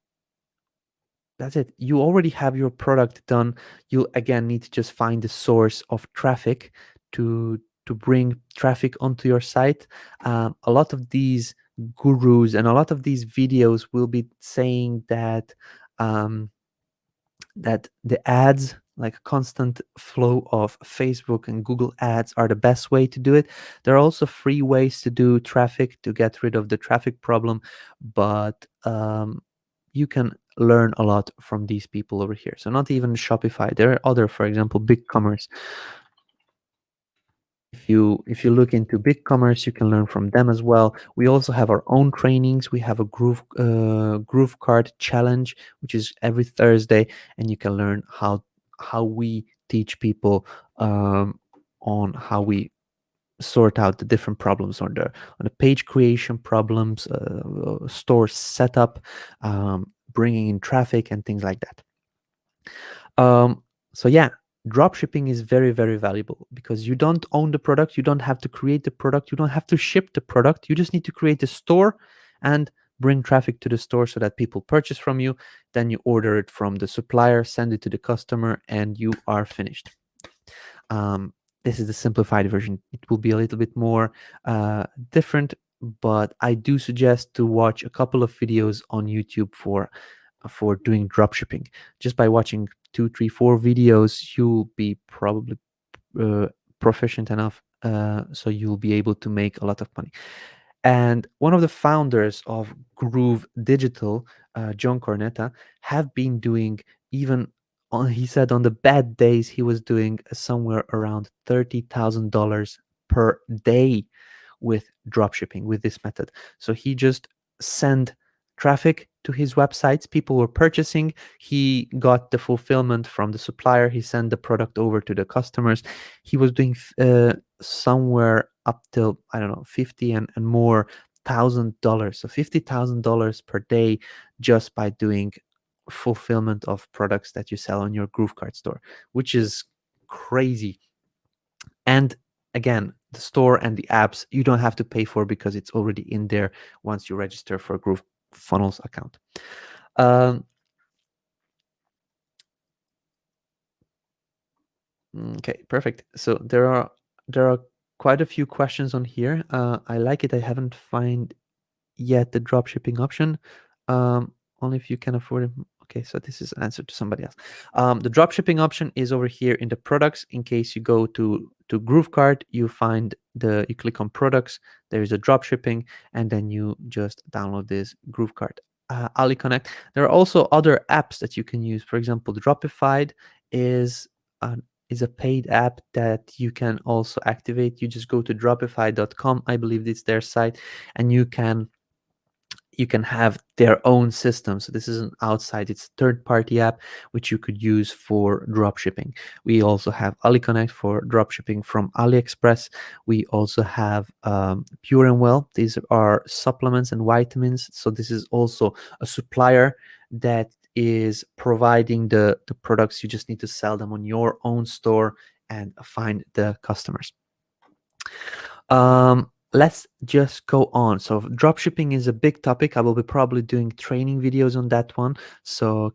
[SPEAKER 1] that's it. You already have your product done. You'll again need to just find the source of traffic to to bring traffic onto your site. A lot of these gurus and a lot of these videos will be saying that um, that the ads, like a constant flow of Facebook and Google ads, are the best way to do it. There are also free ways to do traffic to get rid of the traffic problem, but you can learn a lot from these people over here. So not even Shopify. There are other, for example, BigCommerce. If you look into BigCommerce, you can learn from them as well. We also have our own trainings. We have a GrooveKart challenge, which is every Thursday, and you can learn how we teach people on how we sort out the different problems on the page creation problems, store setup, bringing in traffic, and things like that. So yeah, dropshipping is very, very valuable because you don't own the product, you don't have to create the product, you don't have to ship the product, you just need to create a store and bring traffic to the store so that people purchase from you. Then you order it from the supplier, send it to the customer, and you are finished. This is the simplified version. It will be a little bit more different, but I do suggest to watch a couple of videos on YouTube for doing dropshipping. Just by watching 2, 3, 4 videos, you'll be probably proficient enough, so you'll be able to make a lot of money. And one of the founders of Groove Digital, John Cornetta, have been doing even he said on the bad days he was doing somewhere around $30,000 per day with dropshipping with this method. So he just sent traffic to his websites, people were purchasing, he got the fulfillment from the supplier, he sent the product over to the customers. He was doing somewhere up till, I don't know, 50 and more $1,000, so $50,000 per day, just by doing fulfillment of products that you sell on your GrooveKart store, which is crazy. And again, the store and the apps you don't have to pay for because it's already in there once you register for a GrooveFunnels account. Okay, perfect. So there are quite a few questions on here. I like it. I haven't find yet the drop shipping option. Only if you can afford it. Okay, so this is answered to somebody else. The drop shipping option is over here in the products. In case you go to GrooveKart, you click on products. There is a drop shipping, and then you just download this GrooveKart. Ali Connect. There are also other apps that you can use. For example, Dropified is an is a paid app that you can also activate. You just go to dropify.com. I believe it's their site, and you can have their own system. So this is an outside, it's a third-party app which you could use for dropshipping. We also have AliConnect for dropshipping from AliExpress. We also have Pure and Well. These are supplements and vitamins. So this is also a supplier that is providing the products. You just need to sell them on your own store and find the customers. Let's just go on. So dropshipping is a big topic. I will be probably doing training videos on that one, so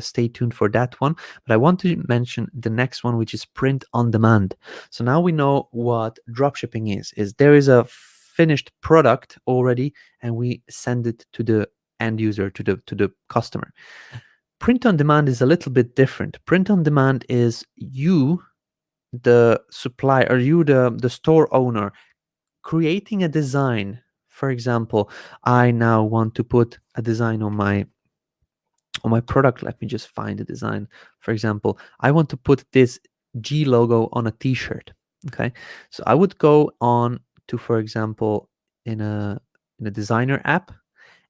[SPEAKER 1] stay tuned for that one. But I want to mention the next one, which is print on demand. So now we know what dropshipping is there is a finished product already, and we send it to the end user, to the customer. Print on demand is a little bit different. Print on demand is you, the supplier, or you, the store owner, creating a design. For example, I now want to put a design on my product. Let me just find the design. For example, I want to put this G logo on a t-shirt. Okay, so I would go on to, for example, in a designer app,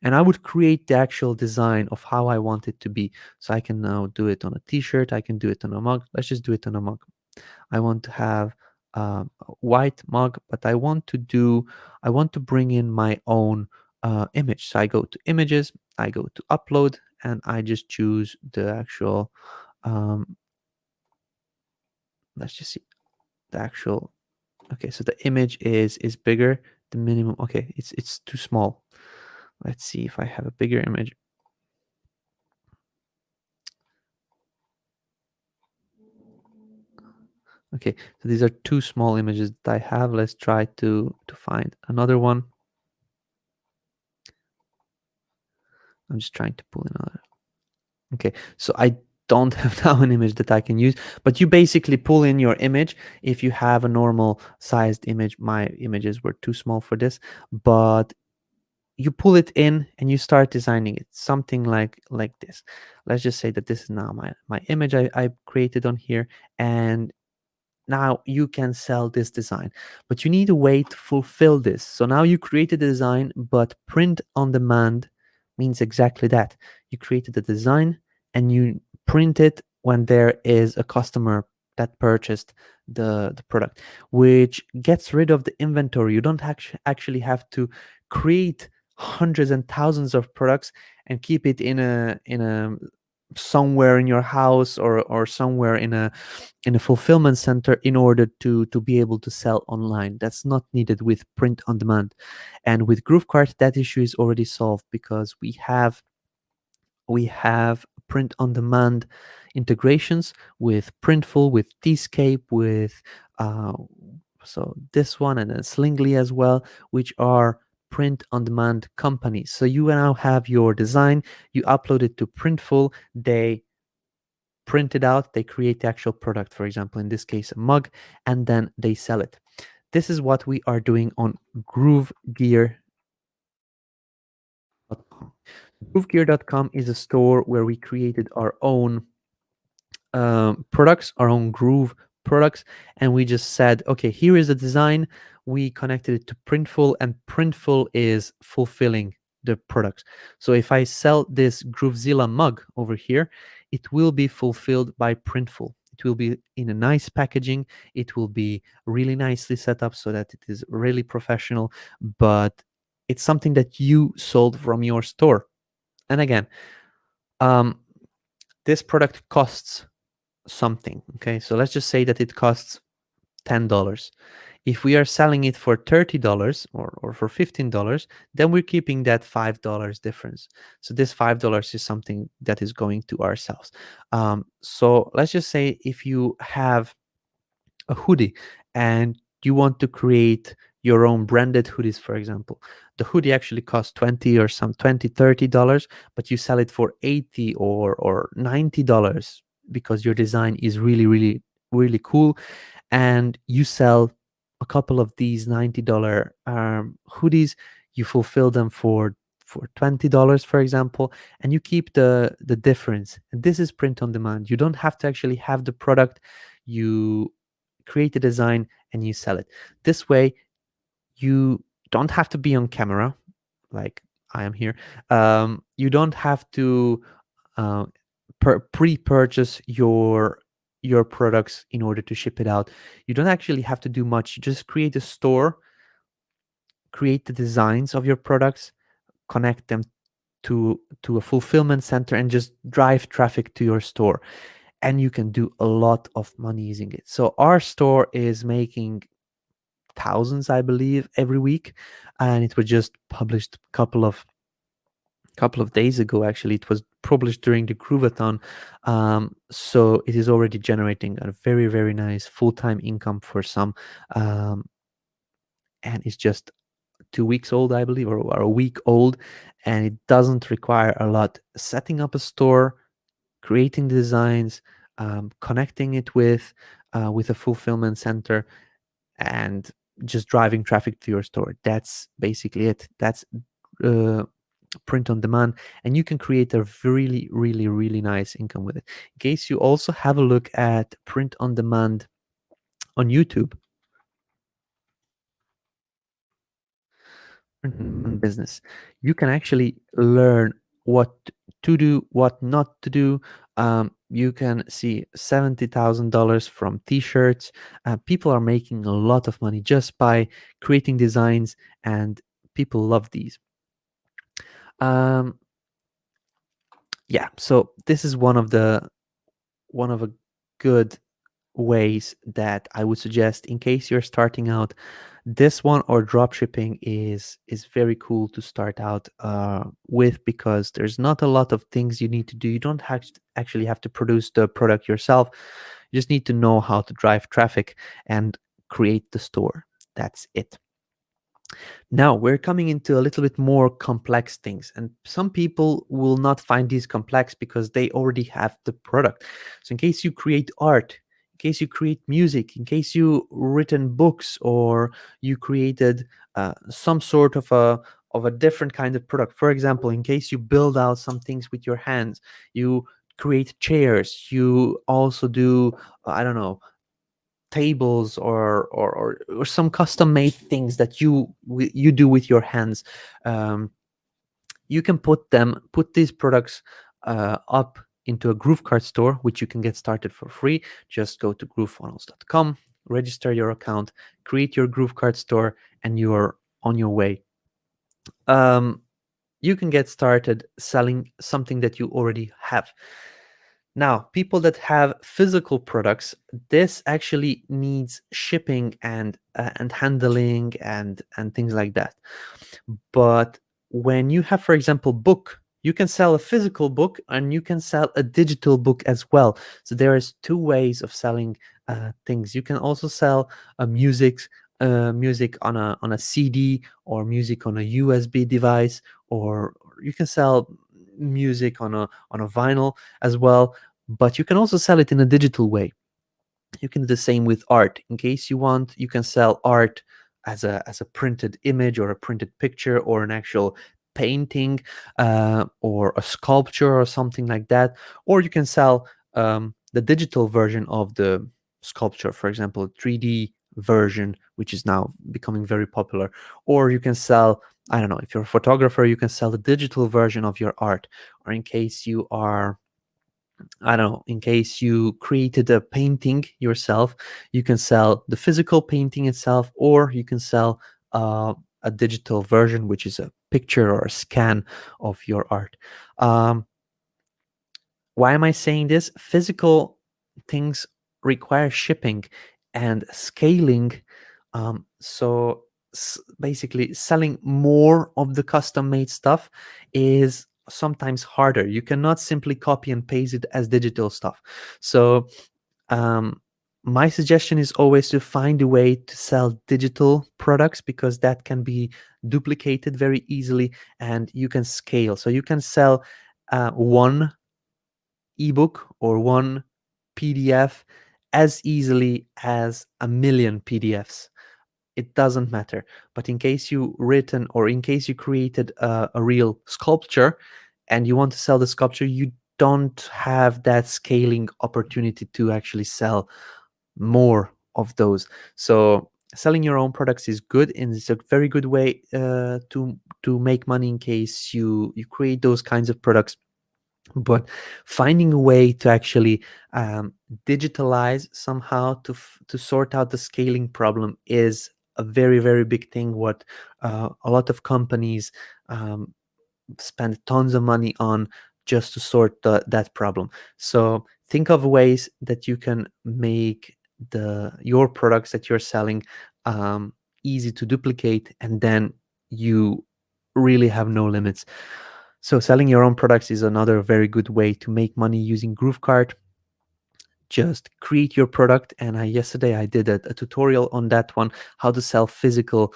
[SPEAKER 1] and I would create the actual design of how I want it to be. So I can now do it on a t-shirt, I can do it on a mug. Let's just do it on a mug. I want to have a white mug, but I want to bring in my own image. So I go to images, I go to upload, and I just choose the actual, let's just see the actual. Okay, so the image is bigger. The minimum, okay, it's too small. Let's see if I have a bigger image. Okay, so these are two small images that I have. Let's try to find another one. I'm just trying to pull in another. Okay, so I don't have now an image that I can use, but you basically pull in your image. If you have a normal sized image, my images were too small for this, but you pull it in and you start designing it, something like this. Let's just say that this is now my image I created on here, and now you can sell this design, but you need a way to fulfill this. So now you created a design, but print on demand means exactly that. You created a design and you print it when there is a customer that purchased the product, which gets rid of the inventory. You don't actually have to create hundreds and thousands of products and keep it in a somewhere in your house, or somewhere in a fulfillment center in order to be able to sell online. That's not needed with print on demand. And with GrooveKart, that issue is already solved, because we have print on demand integrations with Printful, with Tscape, with uh, so this one, and then Slingly as well, which are print on demand companies. So you now have your design, you upload it to Printful, they print it out, they create the actual product, for example, in this case, a mug, and then they sell it. This is what we are doing on GrooveGear.com. GrooveGear.com is a store where we created our own products, our own Groove products, and we just said, okay, here is the design. We connected it to Printful, and Printful is fulfilling the products. So if I sell this Groovezilla mug over here, it will be fulfilled by Printful. It will be in a nice packaging. It will be really nicely set up so that it is really professional, but it's something that you sold from your store. And again, um, this product costs something. Okay, so let's just say that it costs $10. If we are selling it for $30, or for $15, then we're keeping that $5 difference. So this $5 is something that is going to ourselves. So let's just say if you have a hoodie and you want to create your own branded hoodies, for example, the hoodie actually costs 20 or some 20 $30, but you sell it for 80 or $90 because your design is really really really cool, and you sell a couple of these $90 hoodies. You fulfill them for $20, for example, and you keep the difference. And this is print on demand. You don't have to actually have the product. You create a design and you sell it. This way, you don't have to be on camera like I am here. You don't have to uh, pre-purchase your products in order to ship it out. You don't actually have to do much. You just create a store, create the designs of your products, connect them to a fulfillment center, and just drive traffic to your store. And you can do a lot of money using it. So our store is making thousands, I believe, every week, and it was just published a couple of days ago. Actually, it was published during the Groovathon, so it is already generating a very very nice full-time income for some, um, and it's just 2 weeks old, I believe, or a week old, and it doesn't require a lot. Setting up a store, creating the designs, connecting it with a fulfillment center, and just driving traffic to your store. That's basically it. That's uh, print on demand, and you can create a really really really nice income with it. In case you also have a look at print on demand on YouTube, on business, you can actually learn what to do, what not to do. You can see $70,000 from t-shirts. People are making a lot of money just by creating designs, and people love these. um, yeah, so this is one of a good ways that I would suggest in case you're starting out. This one, or drop shipping, is very cool to start out with, because there's not a lot of things you need to do. You don't actually have to produce the product yourself. You just need to know how to drive traffic and create the store. That's it. Now we're coming into a little bit more complex things, and some people will not find these complex because they already have the product. So in case you create art, in case you create music, in case you written books, or you created some sort of a different kind of product. For example, in case you build out some things with your hands, you create chairs, you also do I don't know, tables, or some custom made things that you do with your hands. You can put these products up into a GrooveKart store, which you can get started for free. Just go to groovefunnels.com, register your account, create your GrooveKart store, and you're on your way. You can get started selling something that you already have. Now, people that have physical products, this actually needs shipping and handling and things like that. But when you have, for example, book, you can sell a physical book and you can sell a digital book as well. So there is two ways of selling things. You can also sell music on a CD, or music on a USB device, or you can sell music on a vinyl as well. But you can also sell it in a digital way. You can do the same with art. In case you want, you can sell art as a printed image, or a printed picture, or an actual painting, or a sculpture, or something like that. Or you can sell the digital version of the sculpture, for example, a 3D version, which is now becoming very popular. Or you can sell, I don't know, if you're a photographer, you can sell the digital version of your art. Or in case you are, I don't know, in case you created a painting yourself, you can sell the physical painting itself, or you can sell a digital version, which is a picture or a scan of your art. Um, why am I saying this? Physical things require shipping and scaling. Basically, selling more of the custom made stuff is sometimes harder. You cannot simply copy and paste it as digital stuff. So, um, my suggestion is always to find a way to sell digital products, because that can be duplicated very easily and you can scale. So, you can sell one ebook or one PDF as easily as a million PDFs. It doesn't matter. But in case you written, or in case you created a real sculpture and you want to sell the sculpture, you don't have that scaling opportunity to actually sell more of those. So selling your own products is good, and it's a very good way to make money in case you create those kinds of products. But finding a way to actually digitalize somehow to sort out the scaling problem is a very, very big thing, what a lot of companies um, spend tons of money on, just to sort that problem. So think of ways that you can make your products that you're selling um, easy to duplicate, and then you really have no limits. So selling your own products is another very good way to make money using GrooveKart. Just create your product, and yesterday I did a tutorial on that one, how to sell physical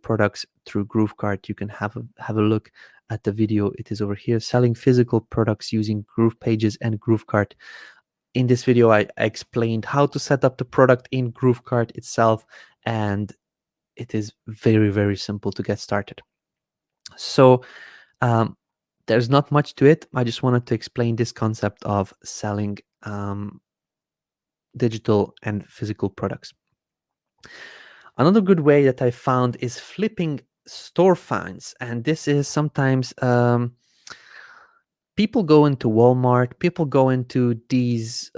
[SPEAKER 1] products through GrooveKart. You can have a look at the video. It is over here, selling physical products using Groove Pages and GrooveKart. In this video, I explained how to set up the product in GrooveKart itself, and it is very, very simple to get started. So um, there's not much to it. I just wanted to explain this concept of selling digital and physical products. Another good way that I found is flipping storefronts, and this is sometimes people go into Walmart, people go into these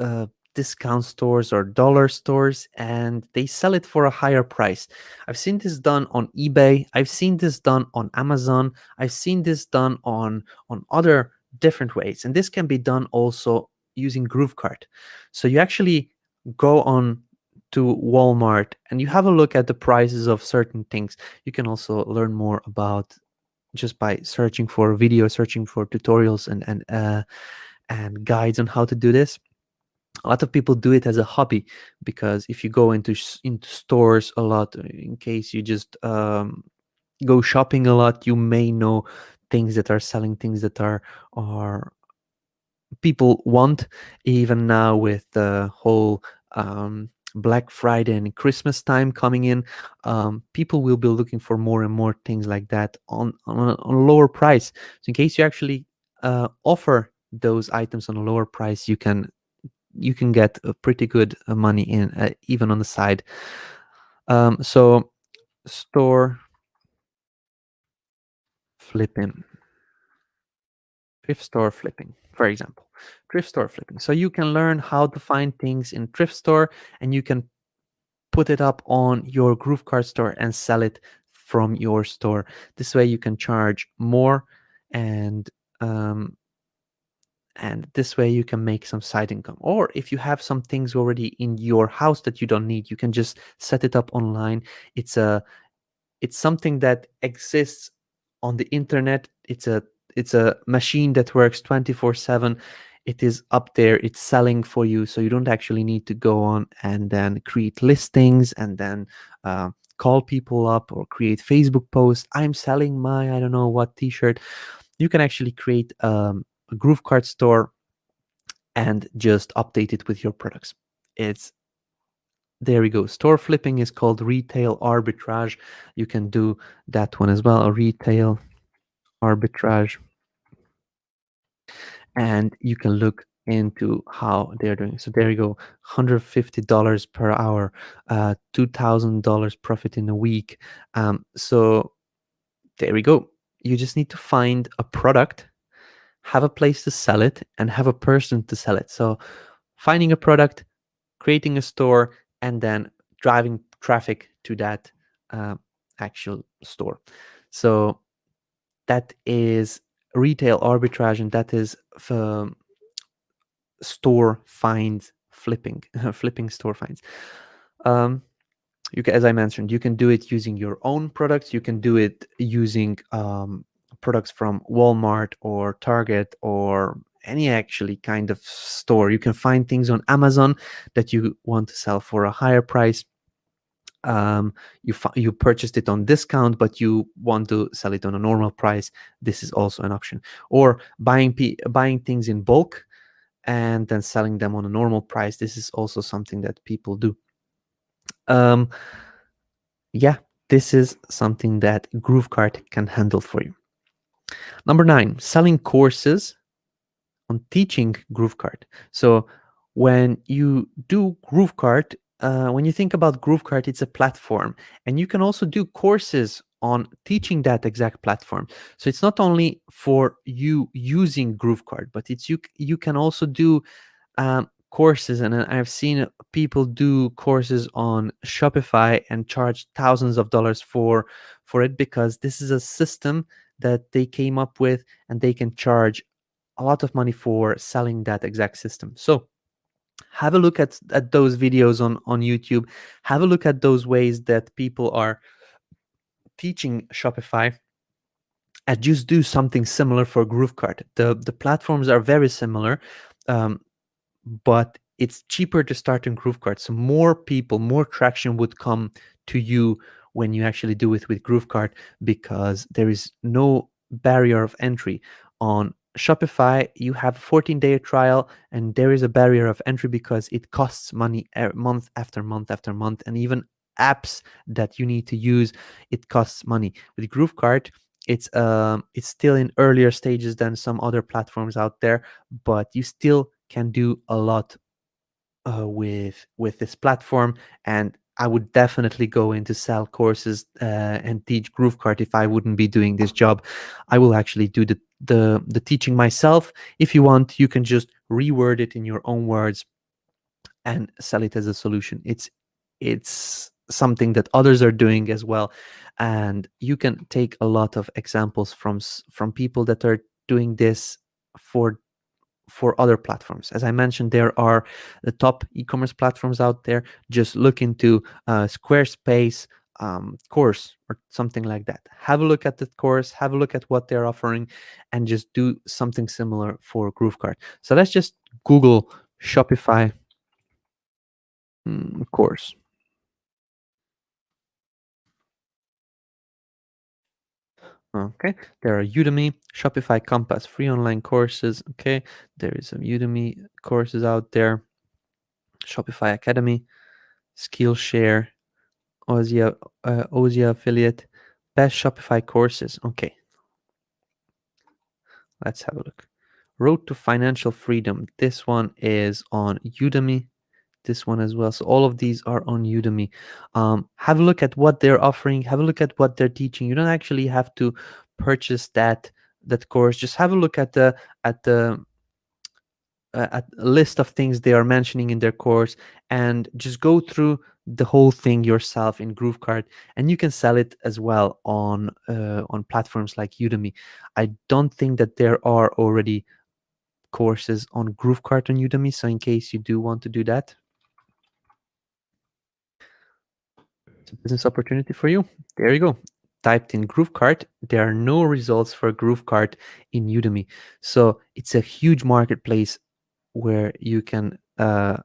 [SPEAKER 1] discount stores or dollar stores, and they sell it for a higher price. I've seen this done on eBay. I've seen this done on Amazon. I've seen this done on other different ways, and this can be done also using GrooveKart. So you actually go on to Walmart and you have a look at the prices of certain things. You can also learn more about just by searching for videos, searching for tutorials and guides on how to do this. A lot of people do it as a hobby, because if you go into stores a lot, in case you just go shopping a lot, you may know things that are selling, things that are people want. Even now with the whole Black Friday and Christmas time coming in, people will be looking for more and more things like that on a lower price. So in case you actually offer those items on a lower price, you can get a pretty good money in, even on the side. So store flipping, thrift store flipping, for example, thrift store flipping. So you can learn how to find things in thrift store, and you can put it up on your GrooveKart store and sell it from your store. This way you can charge more, and um, this way you can make some side income. Or if you have some things already in your house that you don't need, you can just set it up online. It's something that exists on the internet. It's a machine that works 24/7. It is up there, it's selling for you, so you don't actually need to go on and then create listings and then call people up or create Facebook posts. I'm selling my, I don't know what t-shirt. You can actually create a GrooveKart store and just update it with your products. It's There we go. Store flipping is called retail arbitrage. You can do that one as well, a retail arbitrage, and you can look into how they're doing. So there you go, $150 per hour, $2,000 profit in a week. So there we go. You just need to find a product, have a place to sell it, and have a person to sell it. So finding a product, creating a store, and then driving traffic to that uh, actual store. So that is retail arbitrage, and that is store finds flipping, flipping store finds. Um, as I mentioned, you can do it using your own products. You can do it using products from Walmart or Target or any actually kind of store. You can find things on Amazon that you want to sell for a higher price. You purchased it on discount, but you want to sell it on a normal price. This is also an option. Or buying things in bulk and then selling them on a normal price. This is also something that people do. Um, yeah, this is something that GrooveKart can handle for you. Number 9, selling courses on teaching GrooveKart. So when you do GrooveKart, when you think about GrooveKart, it's a platform, and you can also do courses on teaching that exact platform. So it's not only for you using GrooveKart, but it's you can also do courses. And I've seen people do courses on Shopify and charge thousands of dollars for it, because this is a system that they came up with, and they can charge a lot of money for selling that exact system. So have a look at those videos on YouTube. Have a look at those ways that people are teaching Shopify, and just do something similar for GrooveKart. The platforms are very similar, um, but it's cheaper to start in GrooveKart. So more people, more traction would come to you when you actually do it with GrooveKart, because there is no barrier of entry. On Shopify, you have a 14-day trial, and there is a barrier of entry because it costs money month after month after month, and even apps that you need to use, it costs money. With GrooveKart, it's still in earlier stages than some other platforms out there, but you still can do a lot with this platform. And I would definitely go into sell courses and teach GrooveKart if I wouldn't be doing this job. I will actually do the teaching myself. If you want, you can just reword it in your own words and sell it as a solution. It's something that others are doing as well, and you can take a lot of examples from people that are doing this for other platforms. As I mentioned, there are the top e-commerce platforms out there. Just look into Squarespace course or something like that. Have a look at the course, have a look at what they're offering, and just do something similar for GrooveKart. So let's just Google Shopify course. Okay, there are Udemy, Shopify, Compass, free online courses. Okay, there is some Udemy courses out there, Shopify Academy, Skillshare, Ozia affiliate, best Shopify courses. Okay, let's have a look. Road to Financial Freedom. This one is on Udemy. This one as well. So all of these are on Udemy. Have a look at what they're offering. Have a look at what they're teaching. You don't actually have to purchase that course. Just have a look at the at a list of things they are mentioning in their course, and just go through the whole thing yourself in GrooveKart, and you can sell it as well on platforms like Udemy. I don't think that there are already courses on GrooveKart on Udemy, so in case you do want to do that, it's a business opportunity for you. There you go. Typed in GrooveKart, there are no results for GrooveKart in Udemy. So it's a huge marketplace where you can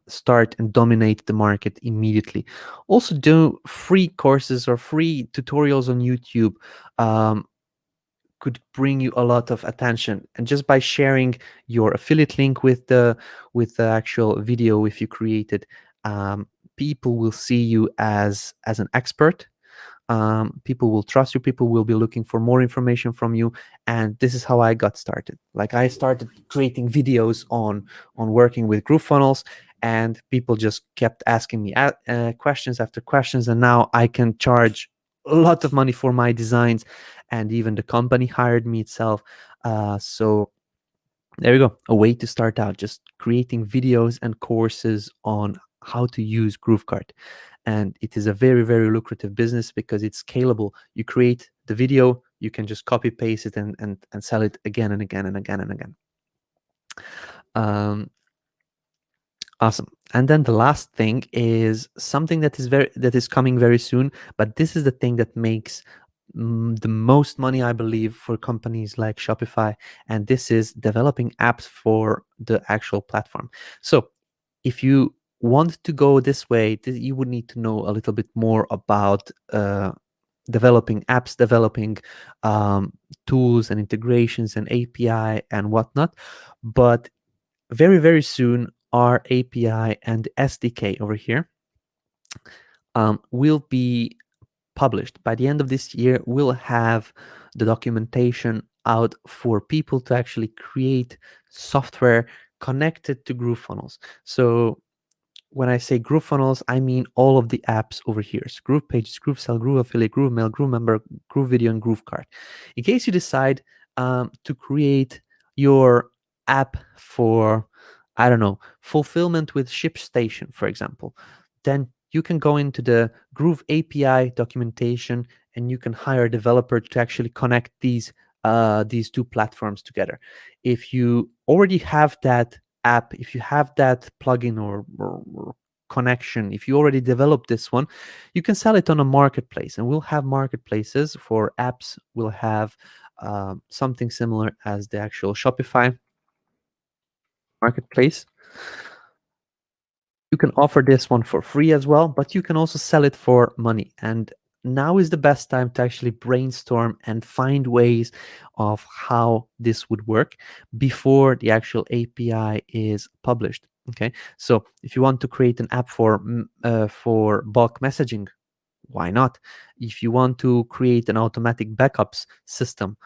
[SPEAKER 1] start and dominate the market immediately. Also, do free courses or free tutorials on YouTube. Could bring you a lot of attention, and just by sharing your affiliate link with the actual video, if you create it, people will see you as an expert. People will trust you, people will be looking for more information from you. And this is how I got started. Like, I started creating videos on working with GrooveFunnels, and people just kept asking me questions after questions, and now I can charge a lot of money for my designs, and even the company hired me itself. So there you go, a way to start out, just creating videos and courses on how to use GrooveKart. And it is a very, very lucrative business because it's scalable. You create the video, you can just copy paste it and sell it again and again and again and again. Um, awesome. And then the last thing is something that is coming very soon, but this is the thing that makes the most money, I believe, for companies like Shopify, and this is developing apps for the actual platform. So if you want to go this way, you would need to know a little bit more about developing apps, developing tools and integrations and API and whatnot. But very, very soon, our API and SDK over here will be published. By the end of this year, we'll have the documentation out for people to actually create software connected to GrooveFunnels. So when I say GrooveFunnels, I mean all of the apps over here. So Groove Pages, GrooveSell, Groove Affiliate, Groove Mail, Groove Member, Groove Video, and GrooveKart. In case you decide to create your app for, I don't know, fulfillment with ShipStation, for example, then you can go into the Groove API documentation, and you can hire a developer to actually connect these two platforms together. If you already have that app, if you have that plugin or connection, if you already developed this one, you can sell it on a marketplace. And we'll have marketplaces for apps. We'll have something similar as the actual Shopify marketplace. You can offer this one for free as well, but you can also sell it for money. And now is the best time to actually brainstorm and find ways of how this would work before the actual API is published. Okay, so if you want to create an app for bulk messaging, why not? If you want to create an automatic backups system,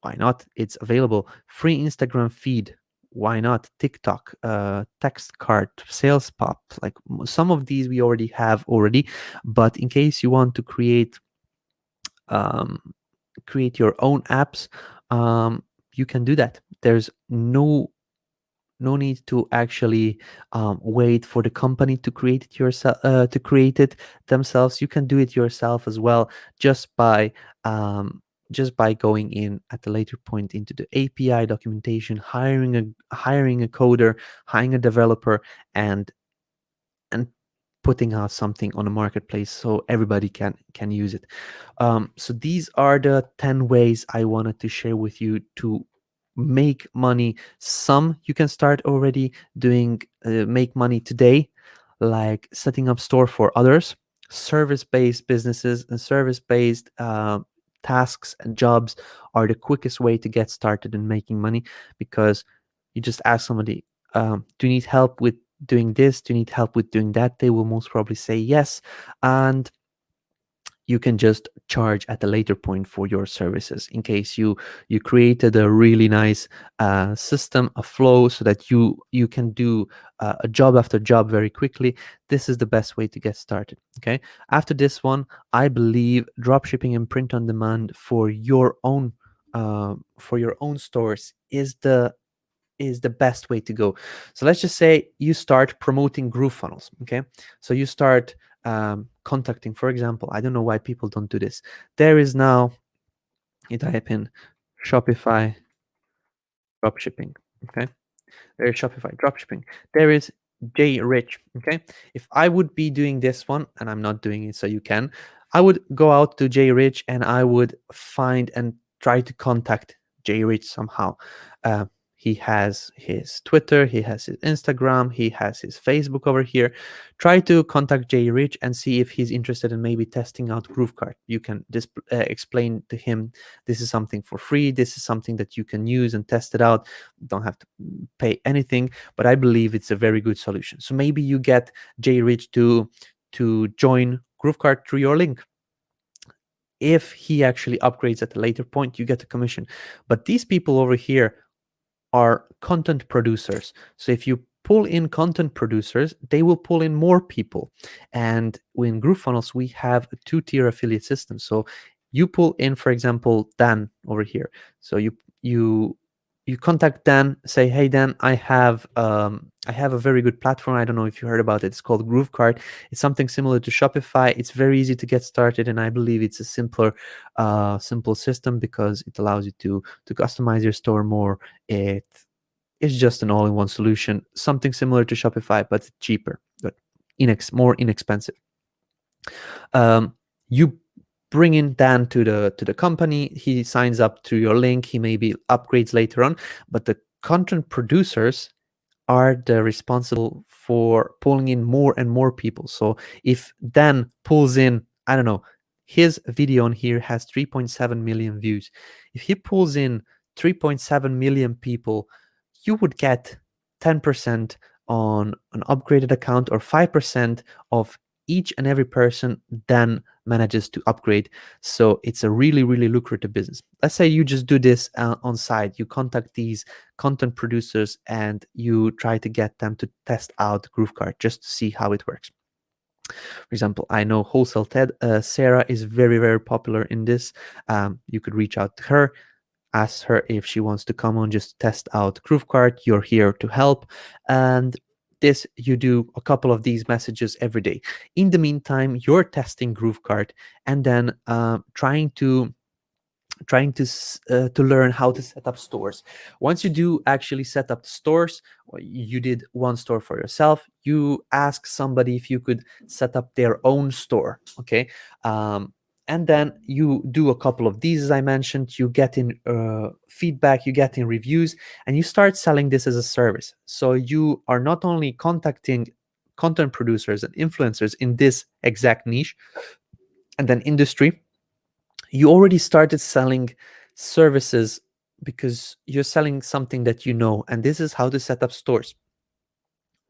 [SPEAKER 1] why not? It's available. Free Instagram feed, why not? TikTok, text cart, sales pop, like some of these we already have already. But in case you want to um, create your own apps, you can do that. There's no need to actually wait for the company to create it yourself, to create it themselves. You can do it yourself as well, just by going in at a later point into the API documentation, hiring a coder, hiring a developer, and putting out something on a marketplace so everybody can use it. So these are the 10 ways I wanted to share with you to make money. Some you can start already doing, make money today. like setting up store for others. Service-based businesses and service-based tasks and jobs are the quickest way to get started in making money, because you just ask somebody, do you need help with doing this? Do you need help with doing that? They will most probably say yes. And you can just charge at a later point for your services, in case you created a really nice system, a flow, so that you can do a job after job very quickly. This is the best way to get started. Okay, after this one, I believe dropshipping and print on demand for your own stores is the best way to go. So let's just say you start promoting GrooveFunnels. Okay, so you start contacting, for example, I don't know why people don't do this. There is now, you type in Shopify dropshipping. Okay, there is Shopify dropshipping. There is J Rich. Okay, if I would be doing this one, and I'm not doing it, so you can, I would go out to J Rich and I would find and try to contact J Rich somehow. Uh, he has his Twitter, he has his Instagram, he has his Facebook over here. Try to contact J Rich and see if he's interested in maybe testing out GrooveKart. You can explain to him, this is something for free, this is something that you can use and test it out. Don't have to pay anything, but I believe it's a very good solution. So maybe you get J Rich to join GrooveKart through your link. If he actually upgrades at a later point, you get a commission. But these people over here are content producers. So if you pull in content producers, they will pull in more people. And in GrooveFunnels, we have a two-tier affiliate system. So you pull in, for example, Dan over here. So you contact Dan, say, hey Dan, I have a very good platform. I don't know if you heard about it. It's called GrooveKart. It's something similar to Shopify. It's very easy to get started, and I believe it's a simple system, because it allows you to customize your store more. It is just an all-in-one solution, something similar to Shopify, but cheaper, but more inexpensive. You bring in Dan to the company. He signs up through your link. He maybe upgrades later on, but the content producers are the responsible for pulling in more and more people. So if Dan pulls in, I don't know, his video on here has 3.7 million views. If he pulls in 3.7 million people, you would get 10% on an upgraded account, or 5% of each and every person Dan manages to upgrade. So it's a really, really lucrative business. Let's say you just do this on site. You contact these content producers and you try to get them to test out GrooveKart just to see how it works. For example, I know Wholesale Ted, Sarah is very, very popular in this. You could reach out to her, ask her if she wants to come on just test out GrooveKart. You're here to help. And this, you do a couple of these messages every day. In the meantime, you're testing GrooveKart and then trying to learn how to set up stores. Once you do actually set up the stores, you did one store for yourself, you ask somebody if you could set up their own store. Okay, and then you do a couple of these, as I mentioned. You get in feedback, you get in reviews, and you start selling this as a service. So you are not only contacting content producers and influencers in this exact niche and then industry, you already started selling services, because you're selling something that you know, and this is how to set up stores.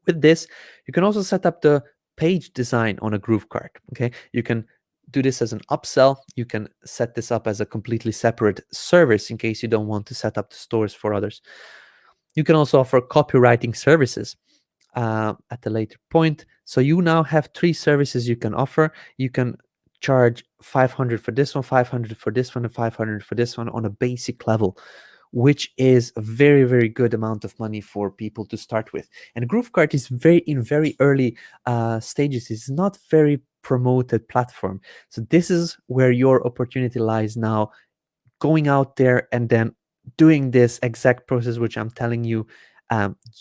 [SPEAKER 1] With this, you can also set up the page design on a GrooveKart. Okay, you can do this as an upsell. You can set this up as a completely separate service in case you don't want to set up the stores for others. You can also offer copywriting services at a later point. So you now have 3 services you can offer. You can charge 500 for this one, 500 for this one, and 500 for this one on a basic level, which is a very, very good amount of money for people to start with. And GrooveKart is in very early stages. It's not very promoted platform. So this is where your opportunity lies now, going out there and then doing this exact process which I'm telling you.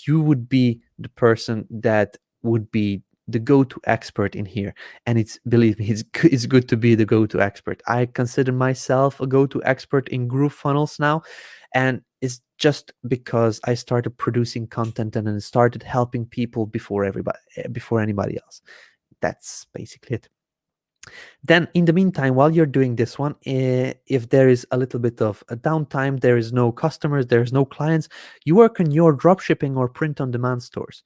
[SPEAKER 1] You would be the person that would be the go-to expert in here. And it's, believe me, it's good to be the go-to expert. I consider myself a go-to expert in GrooveFunnels now, and it's just because I started producing content and then started helping people before anybody else. That's basically it. Then in the meantime, while you're doing this one, if there is a little bit of a downtime, there is no customers, there's no clients, you work on your dropshipping or print on demand stores.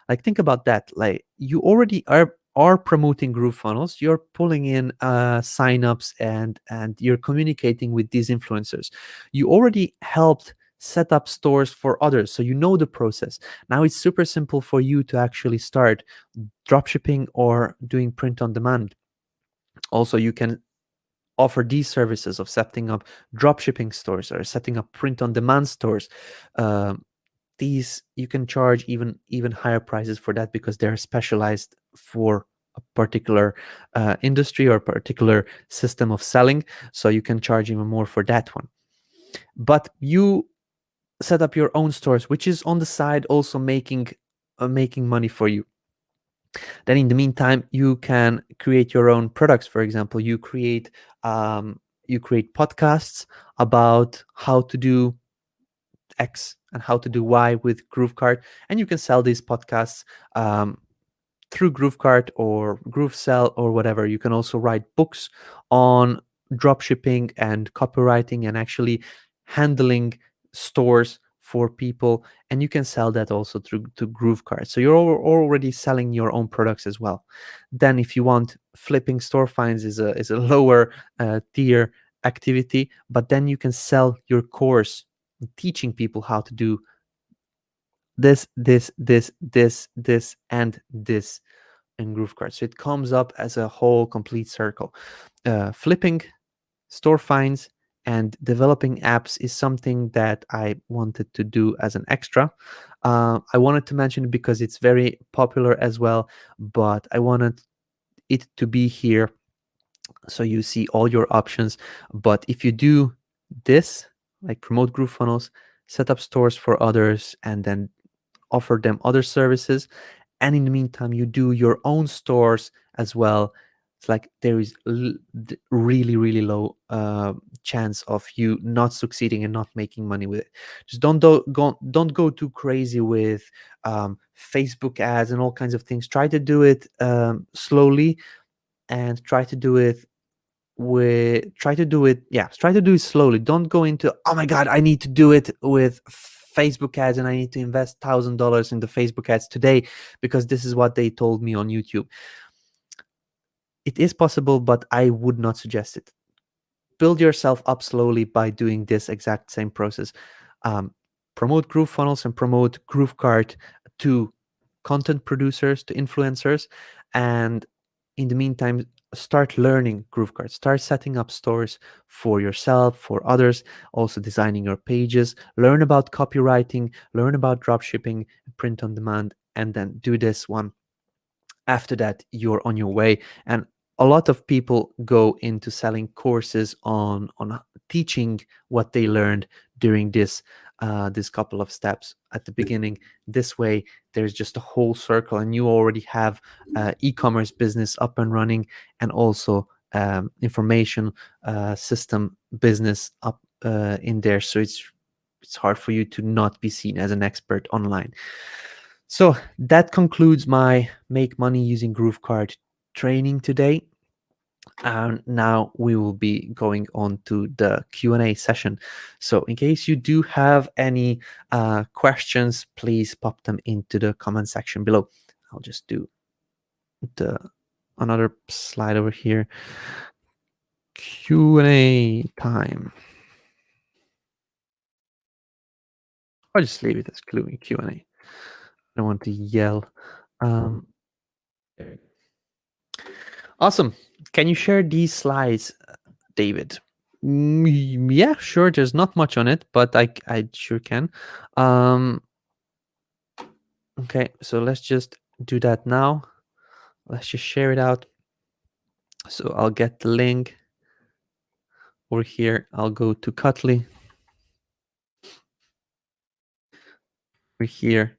[SPEAKER 1] Like, think about that. Like, you already are promoting GrooveFunnels, you're pulling in signups, and you're communicating with these influencers. You already helped set up stores for others, so you know the process. Now it's super simple for you to actually start dropshipping or doing print on demand. Also, you can offer these services of setting up dropshipping stores or setting up print on demand stores. Um, these, you can charge even higher prices for that, because they're specialized for a particular industry or particular system of selling. So you can charge even more for that one. But you set up your own stores, which is on the side also making money for you. Then in the meantime, you can create your own products. For example, you create podcasts about how to do X and how to do Y with GrooveKart, and you can sell these podcasts through GrooveKart or GrooveSell or whatever. You can also write books on dropshipping and copywriting and actually handling stores for people, and you can sell that also through to GrooveKart. So you're already selling your own products as well. Then, if you want, flipping store finds is a lower tier activity, but then you can sell your course teaching people how to do this, and this in GrooveKart. So it comes up as a whole complete circle. Flipping store finds and developing apps is something that I wanted to do as an extra. I wanted to mention it because it's very popular as well, but I wanted it to be here so you see all your options. But if you do this, like promote GrooveFunnels, set up stores for others, and then offer them other services, and in the meantime you do your own stores as well, it's like there is really low chance of you not succeeding and not making money with it. Just don't go too crazy with Facebook ads and all kinds of things. Try to do it slowly, and try to do it slowly. Don't go into, oh my god, I need to do it with Facebook ads and I need to invest $1,000 in the Facebook ads today because this is what they told me on YouTube. It is possible, but I would not suggest it. Build yourself up slowly by doing this exact same process. um, Promote GrooveFunnels and promote GrooveKart to content producers, to influencers, and in the meantime, start learning GrooveKart. Start setting up stores for yourself, for others, also designing your pages. Learn about copywriting, learn about dropshipping, print on demand, and then do this one. After that, you're on your way. And a lot of people go into selling courses on teaching what they learned during this couple of steps at the beginning. This way, there's just a whole circle, and you already have e-commerce business up and running, and also information system business up in there. So it's hard for you to not be seen as an expert online. So that concludes my make money using GrooveKart training today. And now we will be going on to the Q&A session. So in case you do have any questions, please pop them into the comment section below. I'll just do the another slide over here. Q&A time. I'll just leave it as Q&A. I don't want to yell. Awesome. Can you share these slides, David? Yeah, sure. There's not much on it, but I sure can. Okay, so let's just do that now. Let's just share it out. So I'll get the link over here. I'll go to Cutly over here,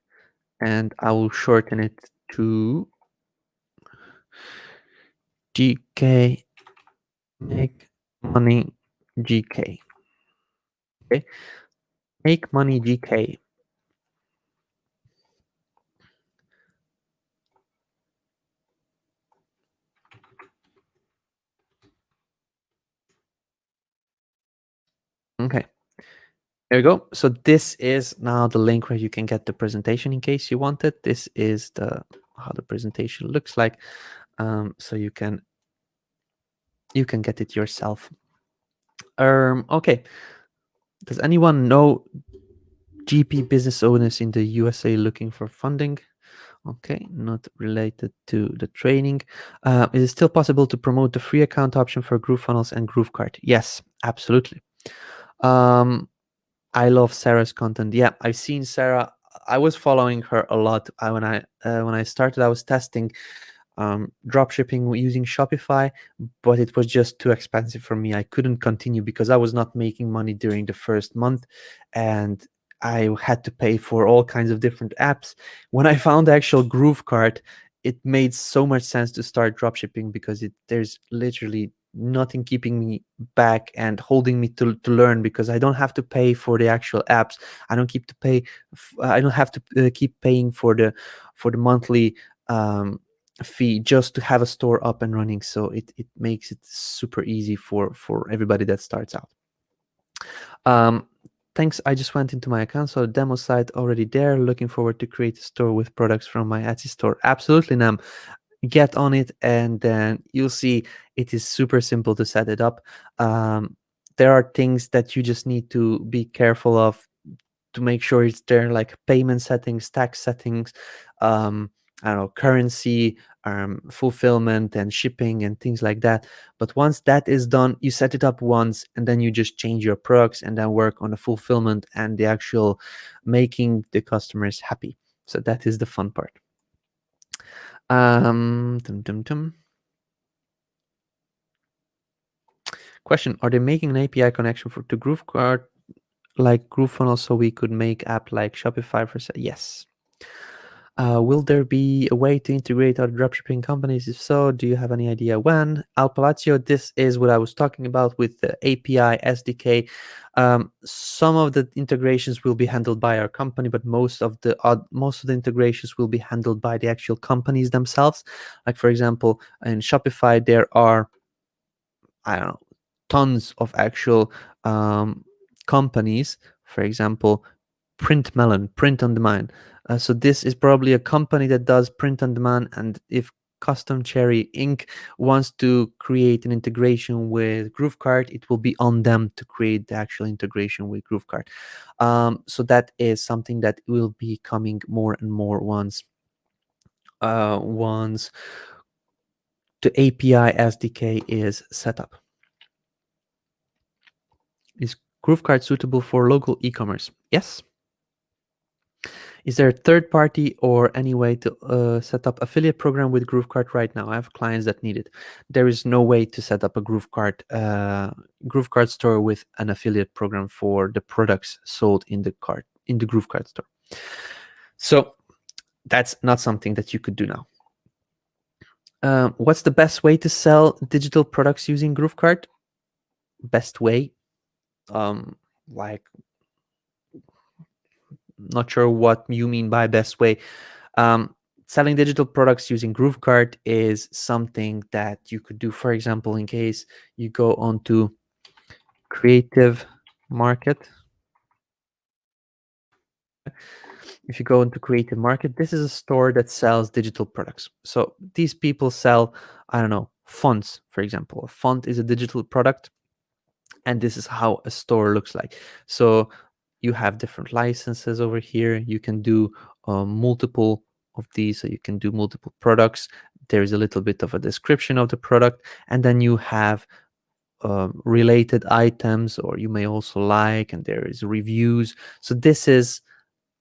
[SPEAKER 1] and I will shorten it to GK, make money GK. Okay, make money GK. Okay, there you go. So this is now the link where you can get the presentation in case you want it. This is the how the presentation looks like. So you can get it yourself. Okay. Does anyone know GP business owners in the USA looking for funding? Okay, not related to the training. Is it still possible to promote the free account option for GrooveFunnels and GrooveKart? Yes, absolutely. I love Sarah's content. Yeah, I've seen Sarah. I was following her a lot. When I started, I was testing dropshipping using Shopify, but it was just too expensive for me. I couldn't continue because I was not making money during the first month, and I had to pay for all kinds of different apps. When I found the actual GrooveKart, it made so much sense to start dropshipping because there's literally nothing keeping me back and holding me to learn, because I don't have to pay for the actual apps. I don't have to keep paying for the monthly fee just to have a store up and running. So it makes it super easy for everybody that starts out. Thanks. I just went into my account, so demo site already there. Looking forward to create a store with products from my Etsy store. Absolutely, Nam. Get on it, and then you'll see it is super simple to set it up. There are things that you just need to be careful of to make sure it's there, like payment settings, tax settings, I don't know, currency, fulfillment and shipping and things like that. But once that is done, you set it up once, and then you just change your products and then work on the fulfillment and the actual making the customers happy. So that is the fun part. Question: are they making an API connection to GrooveKart like GrooveFunnels so we could make app like Shopify for sale? Yes. Will there be a way to integrate other dropshipping companies? If so, do you have any idea when? Al Palazzo, this is what I was talking about with the API SDK. Some of the integrations will be handled by our company, but most of the integrations will be handled by the actual companies themselves. Like, for example, in Shopify, there are, I don't know, tons of actual companies. For example, Print Melon, print on demand. So this is probably a company that does print on demand, and if Custom Cherry Inc. wants to create an integration with GrooveKart, it will be on them to create the actual integration with GrooveKart. So that is something that will be coming more and more once the API SDK is set up. Is GrooveKart suitable for local e-commerce? Yes. Is there a third party or any way to set up affiliate program with GrooveKart right now? I have clients that need it. There is no way to set up a GrooveKart store with an affiliate program for the products sold in the GrooveKart store. So that's not something that you could do now. What's the best way to sell digital products using GrooveKart? Best way? Like, not sure what you mean by best way. Selling digital products using GrooveKart is something that you could do, for example, in case you go onto Creative Market. If you go into Creative Market, this is a store that sells digital products. So these people sell, I don't know, fonts, for example. A font is a digital product, and this is how a store looks like. So you have different licenses over here. You can do multiple of these, so you can do multiple products. There is a little bit of a description of the product, and then you have related items, or you may also like, and there is reviews. So this is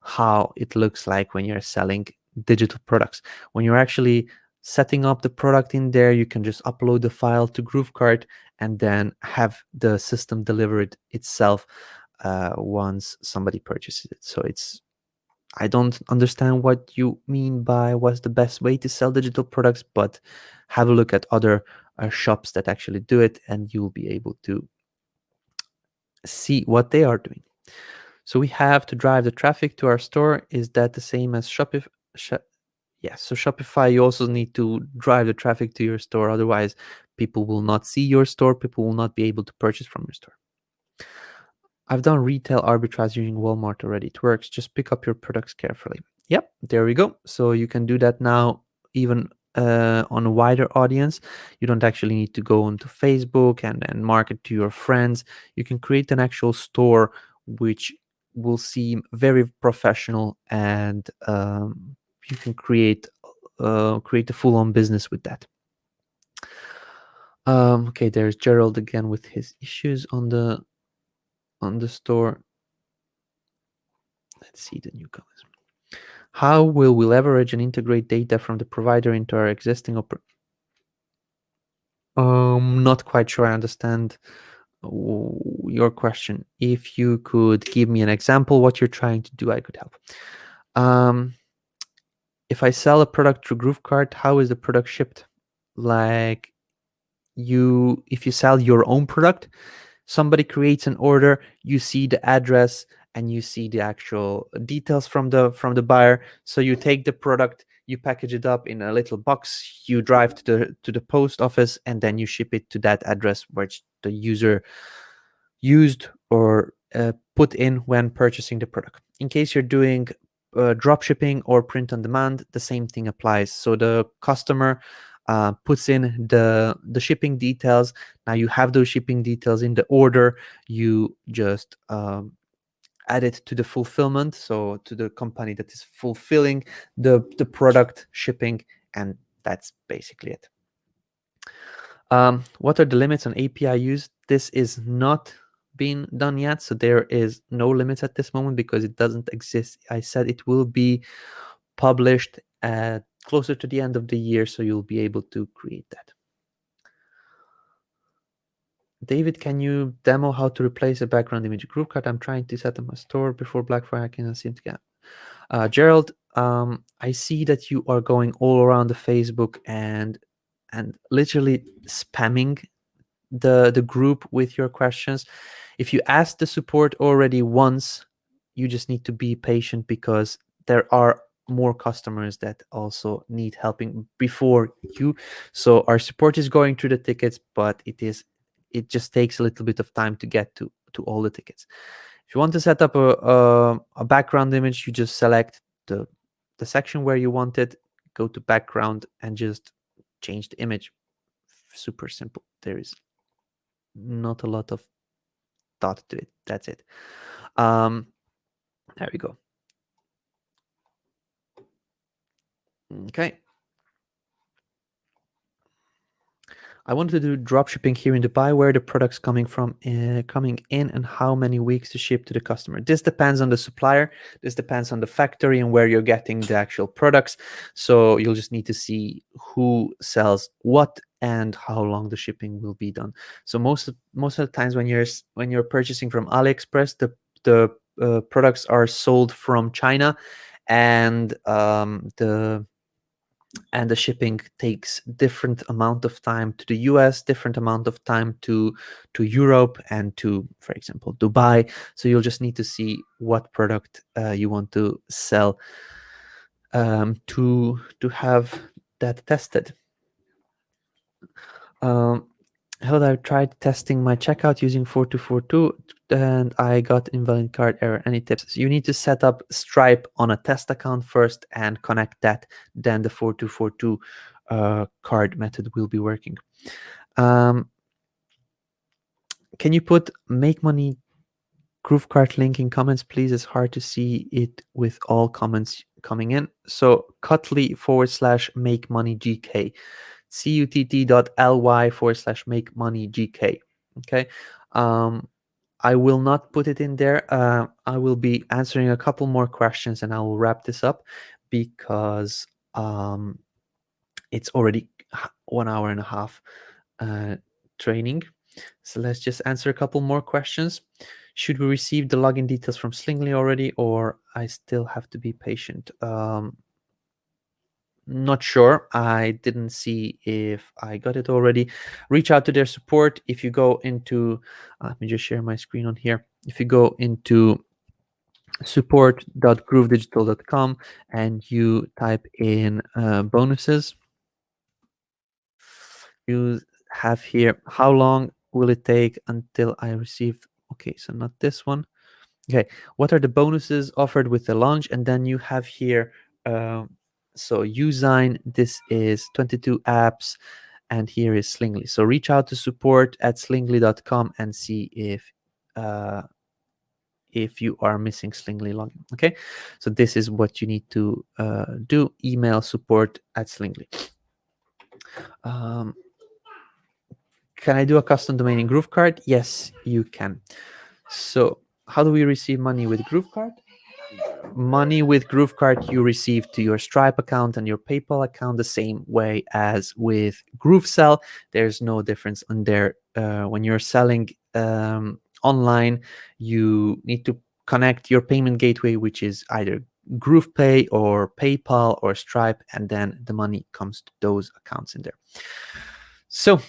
[SPEAKER 1] how it looks like when you're selling digital products. When you're actually setting up the product in there, you can just upload the file to GrooveKart and then have the system deliver it itself once somebody purchases it. So I don't understand what you mean by what's the best way to sell digital products, but have a look at other shops that actually do it, and you'll be able to see what they are doing. So we have to drive the traffic to our store. Is that the same as Shopify? Yes. So Shopify, you also need to drive the traffic to your store. Otherwise, people will not see your store. People will not be able to purchase from your store. I've done retail arbitrage using Walmart already. It works. Just pick up your products carefully. Yep, there we go. So you can do that now, even on a wider audience. You don't actually need to go onto Facebook and market to your friends. You can create an actual store which will seem very professional, and you can create a full-on business with that. Okay, there's Gerald again with his issues on the store. Let's see the new comments. How will we leverage and integrate data from the provider into our existing not quite sure I understand your question. If you could give me an example what you're trying to do, I could help. If I sell a product through GrooveKart, how is the product shipped? Like, if you sell your own product, somebody creates an order, you see the address and you see the actual details from the buyer. So you take the product, you package it up in a little box, you drive to the post office, and then you ship it to that address which the user used or put in when purchasing the product. In case you're doing drop shipping or print on demand, the same thing applies. So the customer puts in the shipping details. Now you have those shipping details in the order. You just add it to the fulfillment, so to the company that is fulfilling the product shipping, and that's basically it. What are the limits on API use? This is not been done yet, so there is no limits at this moment because it doesn't exist. I said it will be published closer to the end of the year, so you'll be able to create that. David, can you demo how to replace a background image? GrooveKart, I'm trying to set up my store before Black Friday. I cannot seem to get. Gerald, I see that you are going all around the Facebook and literally spamming the group with your questions. If you ask the support already once, you just need to be patient because there are more customers that also need helping before you. So our support is going through the tickets, but it just takes a little bit of time to get to all the tickets. If you want to set up a background image, you just select the section where you want it, go to background, and just change the image. Super simple. There is not a lot of thought to it. That's it. There we go. Okay. I wanted to do dropshipping here in Dubai. Where the products coming from, coming in, and how many weeks to ship to the customer. This depends on the supplier. This depends on the factory and where you're getting the actual products. So you'll just need to see who sells what and how long the shipping will be done. So most of the times when you're purchasing from AliExpress, the products are sold from China, and the shipping takes different amount of time to the US, different amount of time to Europe, and to, for example, Dubai. So you'll just need to see what product you want to sell to have that tested. I've tried testing my checkout using 4242 and I got invalid card error. Any tips? You need to set up Stripe on a test account first and connect that. Then the 4242 card method will be working. Can you put make money GrooveKart link in comments, please? It's hard to see it with all comments coming in. So Cutley/make money GK. cutt.ly/make money GK. Okay. I will not put it in there. I will be answering a couple more questions and I will wrap this up because it's already 1 hour and a half training. So let's just answer a couple more questions. Should we receive the login details from Slingly already, or I still have to be patient? Not sure. I didn't see if I got it already. Reach out to their support. If you go into, let me just share my screen on here. If you go into support.groovedigital.com and you type in bonuses, you have here how long will it take until I receive. Okay, so not this one. Okay, what are the bonuses offered with the launch? And then you have here, so Usign, this is 22 apps, and here is Slingly. So reach out to support@slingly.com and see if you are missing Slingly login. Okay, so this is what you need to do. Email support@slingly. Um, can I do a custom domain in GrooveKart? Yes, you can. So how do we receive money with GrooveKart? Money with GrooveKart you receive to your Stripe account and your PayPal account the same way as with GrooveSell. There's no difference on there. When you're selling online, you need to connect your payment gateway, which is either GroovePay or PayPal or Stripe, and then the money comes to those accounts in there. So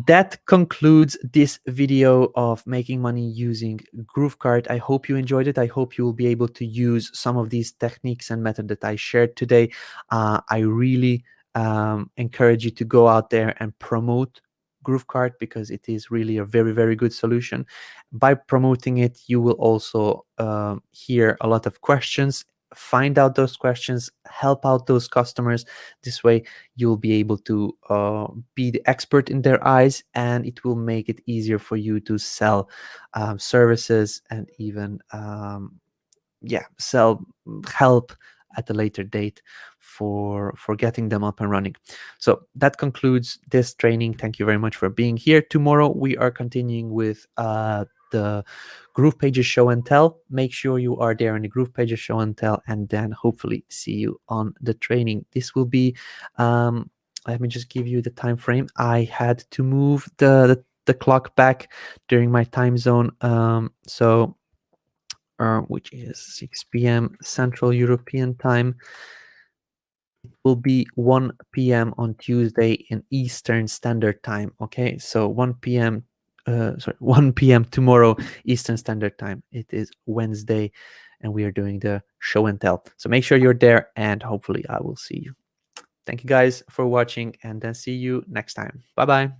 [SPEAKER 1] that concludes this video of making money using GrooveKart. I hope you enjoyed it. I hope you will be able to use some of these techniques and methods that I shared today. I really encourage you to go out there and promote GrooveKart, because it is really a very, very good solution. By promoting it, you will also hear a lot of questions. Find out those questions, help out those customers. This way you'll be able to be the expert in their eyes, and it will make it easier for you to sell services and even sell help at a later date for getting them up and running. So that concludes this training. Thank you very much for being here. Tomorrow we are continuing with the Groove Pages show and tell. Make sure you are there in the Groove Pages show and tell, and then hopefully see you on the training. This will be let me just give you the time frame. I had to move the clock back during my time zone, so which is 6 p.m. Central European time. It will be 1 p.m. on Tuesday in Eastern Standard Time. Okay, so 1 p.m. 1 p.m. tomorrow Eastern Standard Time. It is Wednesday, and we are doing the show and tell. So make sure you're there, and hopefully I will see you. Thank you guys for watching, and then see you next time. Bye bye.